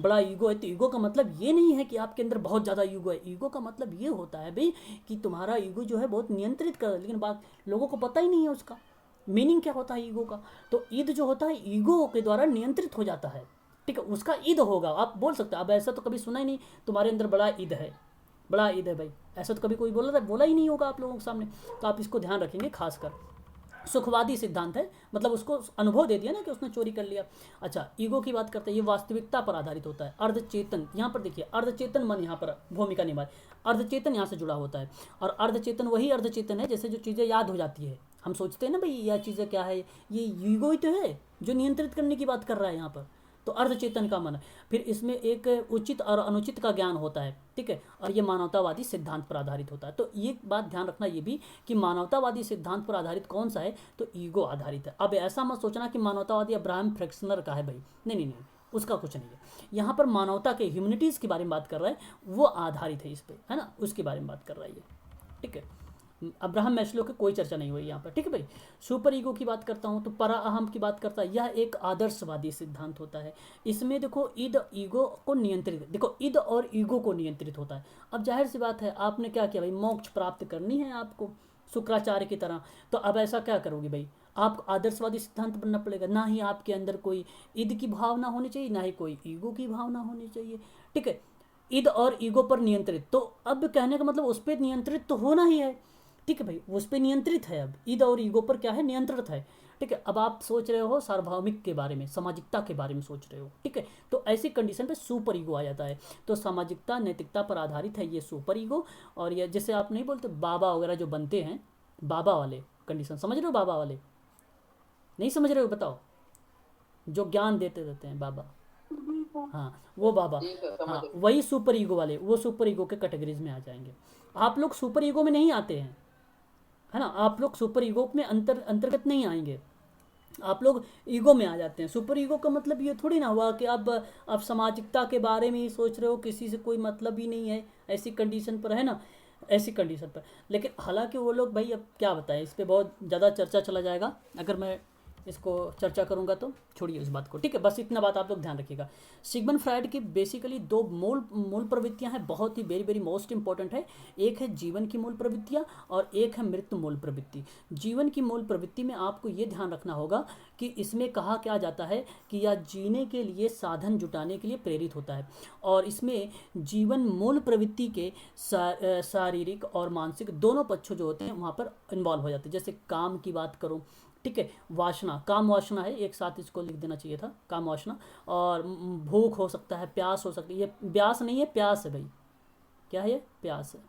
बड़ा ईगो है। तो ईगो का मतलब ये नहीं है कि आपके अंदर बहुत ज़्यादा ईगो है। ईगो का मतलब ये होता है भाई कि तुम्हारा ईगो जो है बहुत नियंत्रित कर रहा है, लेकिन बात लोगों को पता ही नहीं है उसका मीनिंग क्या होता है ईगो का। तो ईद जो होता है ईगो के द्वारा नियंत्रित हो जाता है, ठीक है, उसका ईद होगा। आप बोल सकते हैं, अब ऐसा तो कभी सुना ही नहीं तुम्हारे अंदर बड़ा ईद है, बड़ा ईद है भाई, ऐसा तो कभी कोई बोला ही नहीं होगा आप लोगों के सामने। तो आप इसको ध्यान रखेंगे खासकर। सुखवादी सिद्धांत है, मतलब उसको अनुभव दे दिया ना कि उसने चोरी कर लिया। अच्छा, ईगो की बात करते हैं, ये वास्तविकता पर आधारित होता है। अर्धचेतन, यहाँ पर देखिए अर्धचेतन मन यहाँ पर भूमिका निभाए, अर्धचेतन यहाँ से जुड़ा होता है। और अर्धचेतन वही अर्धचेतन है जैसे जो चीज़ें याद हो जाती है, हम सोचते हैं ना भाई यह चीज़ें क्या है, ये ईगो ही तो है जो नियंत्रित करने की बात कर रहा है यहाँ पर। तो अर्धचेतन का मन। फिर इसमें एक उचित और अनुचित का ज्ञान होता है, ठीक है, और ये मानवतावादी सिद्धांत पर आधारित होता है। तो ये बात ध्यान रखना ये भी कि मानवतावादी सिद्धांत पर आधारित कौन सा है, तो ईगो आधारित है। अब ऐसा मत सोचना कि मानवतावादी अब्राहम फ्रेक्शनर का है भाई, नहीं, उसका कुछ नहीं है। यहाँ पर मानवता के ह्यूमनिटीज़ के बारे में बात कर रहा है, वो आधारित है इस पर, है ना, उसके बारे में बात कर रहा है ये, ठीक है। अब्राहम मैस्लो की कोई चर्चा नहीं हुई यहाँ पर, ठीक है भाई। सुपर ईगो की बात करता हूँ तो परा अहम की बात करता है, यह एक आदर्शवादी सिद्धांत होता है। इसमें देखो ईद ईगो को नियंत्रित, देखो ईद और ईगो को नियंत्रित होता है। अब जाहिर सी बात है आपने क्या किया भाई, मोक्ष प्राप्त करनी है आपको शुक्राचार्य की तरह, तो अब ऐसा क्या करोगे भाई, आप आदर्शवादी सिद्धांत बनना पड़ेगा। ना ही आपके अंदर कोई ईद की भावना होनी चाहिए, ना ही कोई ईगो की भावना होनी चाहिए, ठीक है। ईद और ईगो पर नियंत्रित, तो अब कहने का मतलब उस पर नियंत्रित तो होना ही है, ठीक है भाई, उस पर नियंत्रित है। अब ईद और ईगो पर क्या है, नियंत्रित है, ठीक है। अब आप सोच रहे हो सार्वभौमिक के बारे में, सामाजिकता के बारे में सोच रहे हो, ठीक है। तो ऐसी कंडीशन पे सुपर ईगो आ जाता है। तो सामाजिकता नैतिकता पर आधारित है ये सुपर ईगो। और ये जैसे आप नहीं बोलते बाबा वगैरह जो बनते हैं, बाबा वाले कंडीशन समझ रहे हो, बाबा वाले नहीं समझ रहे हो बताओ, जो ज्ञान देते रहते हैं बाबा, हाँ वो बाबा, हाँ वही सुपर ईगो वाले, वो सुपर ईगो के कैटेगरीज में आ जाएंगे। आप लोग सुपर ईगो में नहीं आते हैं, है ना, आप लोग सुपर ईगो में अंतर्गत नहीं आएंगे, आप लोग ईगो में आ जाते हैं। सुपर ईगो का मतलब ये थोड़ी ना हुआ कि आप सामाजिकता के बारे में ही सोच रहे हो, किसी से कोई मतलब ही नहीं है, ऐसी कंडीशन पर, है ना, ऐसी कंडीशन पर। लेकिन हालांकि वो लोग भाई, अब क्या बताएं, इस पर बहुत ज़्यादा चर्चा चला जाएगा, अगर मैं इसको चर्चा करूंगा तो छोड़िए उस बात को, ठीक है। बस इतना बात आप लोग ध्यान रखिएगा। सिगमंड फ्रायड की बेसिकली दो मूल मूल प्रवृत्तियां हैं, बहुत ही वेरी वेरी मोस्ट इंपॉर्टेंट है। एक है जीवन की मूल प्रवृत्तियां और एक है मृत्यु मूल प्रवृत्ति। जीवन की मूल प्रवृत्ति में आपको ये ध्यान रखना होगा कि इसमें कहा क्या जाता है कि यह जीने के लिए साधन जुटाने के लिए प्रेरित होता है, और इसमें जीवन मूल प्रवृत्ति के शारीरिक और मानसिक दोनों पक्ष जो होते हैं वहाँ पर इन्वॉल्व हो जाते हैं। जैसे काम की बात करूँ, ठीक है, वासना, काम वासना है, एक साथ इसको लिख देना चाहिए था, काम वासना। और भूख हो सकता है, प्यास हो सकती है, ये ब्यास नहीं है, प्यास है भाई, क्या है ये, प्यास है,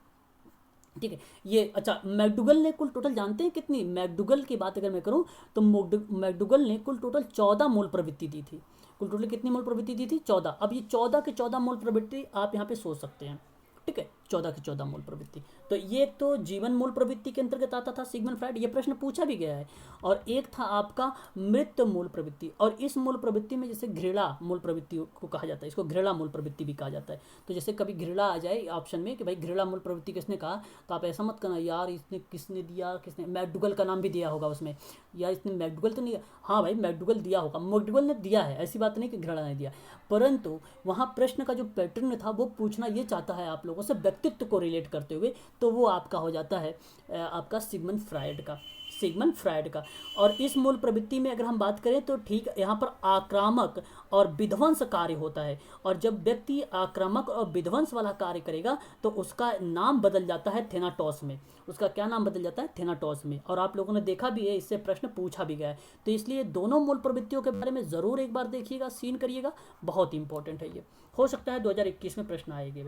ठीक है ये। अच्छा, मैकडुगल ने कुल टोटल जानते हैं कितनी, मैकडुगल की बात अगर मैं करूं तो मैकडुगल ने कुल टोटल 14 मूल प्रवृत्ति दी थी। कुल टोटल कितनी मूल प्रवृत्ति दी थी, 14। अब ये 14 के 14 मूल प्रवृत्ति आप यहाँ पे सोच सकते हैं, ठीक है, 14 की 14 मूल प्रवृत्ति। तो ये एक तो जीवन मूल प्रवृत्ति के अंतर्गत आता था सिगमंड फ्रायड, ये प्रश्न पूछा भी गया है। और एक था आपका मृत्यु मूल प्रवृत्ति, और इस मूल प्रवृत्ति में जैसे घृणा मूल प्रवृत्ति को कहा जाता है, इसको घृणा मूल प्रवृत्ति भी कहा जाता है। तो जैसे कभी घृणा आ जाए ऑप्शन में कि भाई घृणा मूल प्रवृत्ति किसने कहा, तो आप ऐसा मत करना यार इसने किसने दिया, किसने, मैकडुगल का नाम भी दिया होगा उसमें, यार इसने मैकडुगल तो नहीं, हाँ भाई मैकडुगल दिया होगा, मैकडुगल ने दिया है, ऐसी बात नहीं कि घृणा ने दिया। परंतु वहाँ प्रश्न का जो पैटर्न था वो पूछना ये चाहता है आप लोगों से व्यक्तित्व को रिलेट करते हुए, तो वो आपका हो जाता है आपका सिगमंड फ्रायड का, सिगमंड फ्रायड का। और इस मूल प्रवृत्ति में अगर हम बात करें तो ठीक यहाँ पर आक्रामक और विध्वंस कार्य होता है, और जब व्यक्ति आक्रामक और विध्वंस वाला कार्य करेगा तो उसका नाम बदल जाता है थेनाटोस में, उसका क्या नाम बदल जाता है, थेनाटोस में। और आप लोगों ने देखा भी है, इससे प्रश्न पूछा भी गया है, तो इसलिए दोनों मूल प्रवृत्तियों के बारे में ज़रूर एक बार देखिएगा, सीन करिएगा, बहुत इंपॉर्टेंट है ये, हो सकता है 2021 में प्रश्न आएंगे,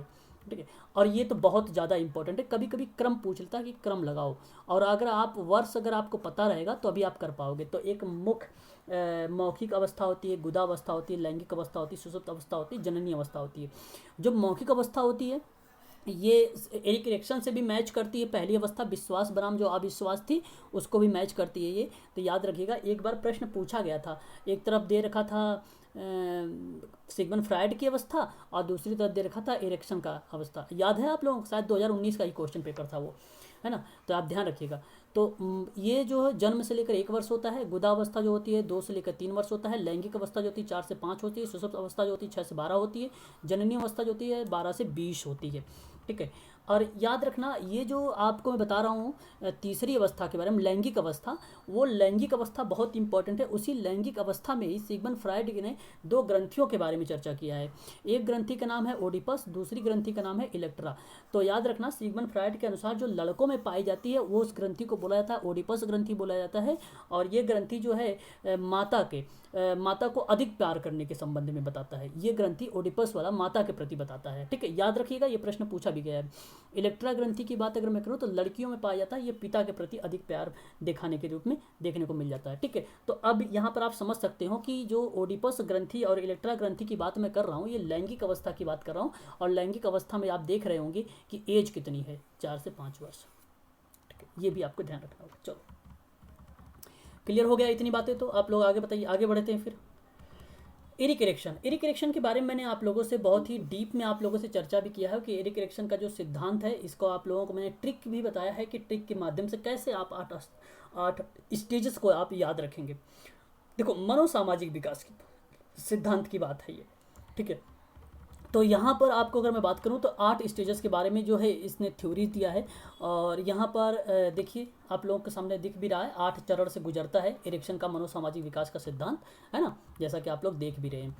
ठीक है। और ये तो बहुत ज़्यादा इंपॉर्टेंट है, कभी कभी क्रम पूछ लेता है कि क्रम लगाओ, और अगर आप वर्ष अगर आपको पता रहेगा तो अभी आप कर पाओगे। तो एक मौखिक अवस्था होती है, गुदावस्था होती है, लैंगिक अवस्था होती है, सुषुप्त अवस्था होती है, जननी अवस्था होती है। जो मौखिक अवस्था होती है ये एरिक एरिक्सन से भी मैच करती है, पहली अवस्था विश्वास बनाम जो अविश्वास थी उसको भी मैच करती है ये, तो याद रखिएगा। एक बार प्रश्न पूछा गया था, एक तरफ दे रखा था सिगमंड फ्रायड की अवस्था और दूसरी तरफ दे रखा था एरिक्सन का अवस्था, याद है आप लोगों को, शायद 2019 का ही क्वेश्चन पेपर था वो, है ना, तो आप ध्यान रखिएगा। तो ये जो है जन्म से लेकर 1 वर्ष होता है, गुदावस्था जो होती है 2 से लेकर 3 वर्ष होता है, लैंगिक अवस्था जो होती है 4 से 5 होती है, सुषुप्त अवस्था जो होती है 6 से 12 होती है, जननी अवस्था जो होती है 12 से 20 होती है, ठीक है। और याद रखना ये जो आपको मैं बता रहा हूँ तीसरी अवस्था के बारे में, लैंगिक अवस्था, वो लैंगिक अवस्था बहुत इंपॉर्टेंट है। उसी लैंगिक अवस्था में ही सिगमंड फ्रायड ने 2 ग्रंथियों के बारे में चर्चा किया है, एक ग्रंथि का नाम है ओडिपस, दूसरी ग्रंथि का नाम है इलेक्ट्रा। तो याद रखना सिगमंड फ्रायड के अनुसार जो लड़कों में पाई जाती है वो उस ग्रंथि को बोला जाता है ओडिपस ग्रंथि बोला जाता है, और ये ग्रंथि जो है माता को अधिक प्यार करने के संबंध में बताता है, ये ग्रंथि ओडिपस वाला माता के प्रति बताता है, ठीक है, याद रखिएगा, ये प्रश्न पूछा भी गया है। इलेक्ट्रा ग्रंथि की बात अगर मैं करूँ तो लड़कियों में पाया जाता है, ये पिता के प्रति अधिक प्यार दिखाने के रूप में देखने को मिल जाता है, ठीक है। तो अब यहाँ पर आप समझ सकते हो कि जो ओडिपस ग्रंथि और इलेक्ट्रा ग्रंथि की बात मैं कर रहा हूँ, ये लैंगिक अवस्था की बात कर रहा हूँ, और लैंगिक अवस्था में आप देख रहे होंगे कि एज कितनी है, 4 से 5 वर्ष, ठीक है, ये भी आपको ध्यान रखना होगा। चलो क्लियर हो गया इतनी बातें, तो आप लोग आगे बताइए, आगे बढ़ते हैं फिर। एरिक एरिक्सन, एरिक एरिक्सन के बारे में मैंने आप लोगों से बहुत ही डीप में आप लोगों से चर्चा भी किया है कि एरिक एरिक्सन का जो सिद्धांत है इसको आप लोगों को मैंने ट्रिक भी बताया है कि ट्रिक के माध्यम से कैसे आप 8 स्टेजेस को आप याद रखेंगे। देखो मनोसामाजिक विकास की सिद्धांत की बात है ये, ठीक है। तो यहाँ पर आपको अगर मैं बात करूँ तो 8 स्टेजेस के बारे में जो है इसने थ्योरी दिया है, और यहाँ पर देखिए आप लोगों के सामने दिख भी रहा है, 8 चरण से गुजरता है एरिक्सन का मनोसामाजिक विकास का सिद्धांत, है ना, जैसा कि आप लोग देख भी रहे हैं।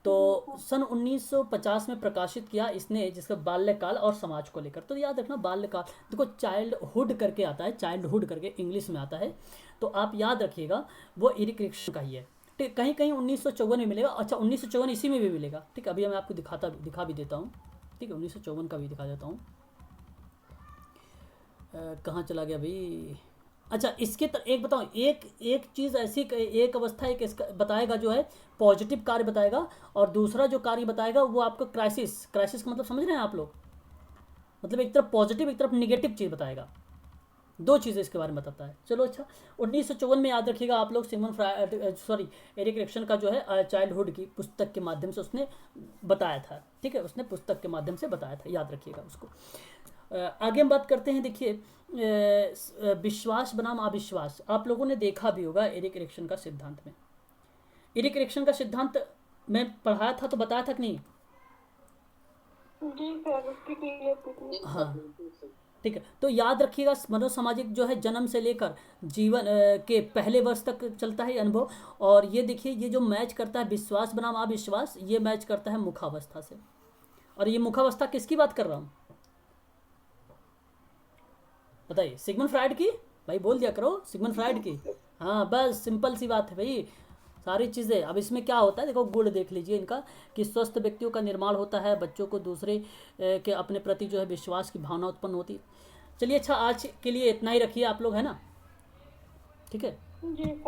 तो सन 1950 में प्रकाशित किया इसने, जिसका बाल्यकाल और समाज को लेकर। तो याद रखना बाल्यकाल, देखो चाइल्डहुड करके आता है, चाइल्डहुड करके इंग्लिश में आता है, तो आप याद रखिएगा वो एरिक एरिक्सन का ही है, ठीक। कहीं कहीं 1954 में मिलेगा, अच्छा 1954 इसी में भी मिलेगा, ठीक। अभी मैं आपको दिखा भी देता हूँ, ठीक है, 1954 का भी दिखा देता हूँ, कहाँ चला गया भाई, अच्छा, एक बताओ, एक एक चीज़ ऐसी, एक अवस्था एक इसका बताएगा जो है पॉजिटिव कार्य बताएगा, और दूसरा जो कार्य बताएगा वो आपको क्राइसिस, क्राइसिस का मतलब समझ रहे हैं आप लोग, मतलब एक तरफ पॉजिटिव एक तरफ निगेटिव चीज़ बताएगा, दो चीज़ें इसके बारे में बताता है। चलो अच्छा, 1954 में याद रखिएगा आप लोग, एरिक एरिक्सन का जो है चाइल्डहुड की पुस्तक के माध्यम से उसने बताया था, ठीक है, उसने पुस्तक के माध्यम से बताया था, याद रखिएगा उसको। आगे हम बात करते हैं। देखिए, विश्वास बनाम अविश्वास, आप लोगों ने देखा भी होगा एरिक एरिक्सन का सिद्धांत में। एरिक एरिक्सन का सिद्धांत मैं पढ़ाया था तो बताया था कि नहीं? जी सर, उसकी क्लियर। हाँ, ठीक है। तो याद रखिएगा, मनोसामाजिक जो है जन्म से लेकर जीवन के पहले वर्ष तक चलता है अनुभव, और ये देखिए ये जो मैच करता है विश्वास बनाम अविश्वास, ये मैच करता है मुखावस्था से। और ये मुखावस्था किसकी बात कर रहा हूँ बताइए? सिगमंड फ्राइड की, भाई बोल दिया करो, सिगमंड फ्राइड की। हाँ बस, सिंपल सी बात है भाई, सारी चीज़ें। अब इसमें क्या होता है, देखो गुण देख लीजिए इनका, कि स्वस्थ व्यक्तियों का निर्माण होता है, बच्चों को दूसरे के अपने प्रति जो है विश्वास की भावना उत्पन्न होती है। चलिए अच्छा, आज के लिए इतना ही रखिए आप लोग, है ना? ठीक है। जी सर।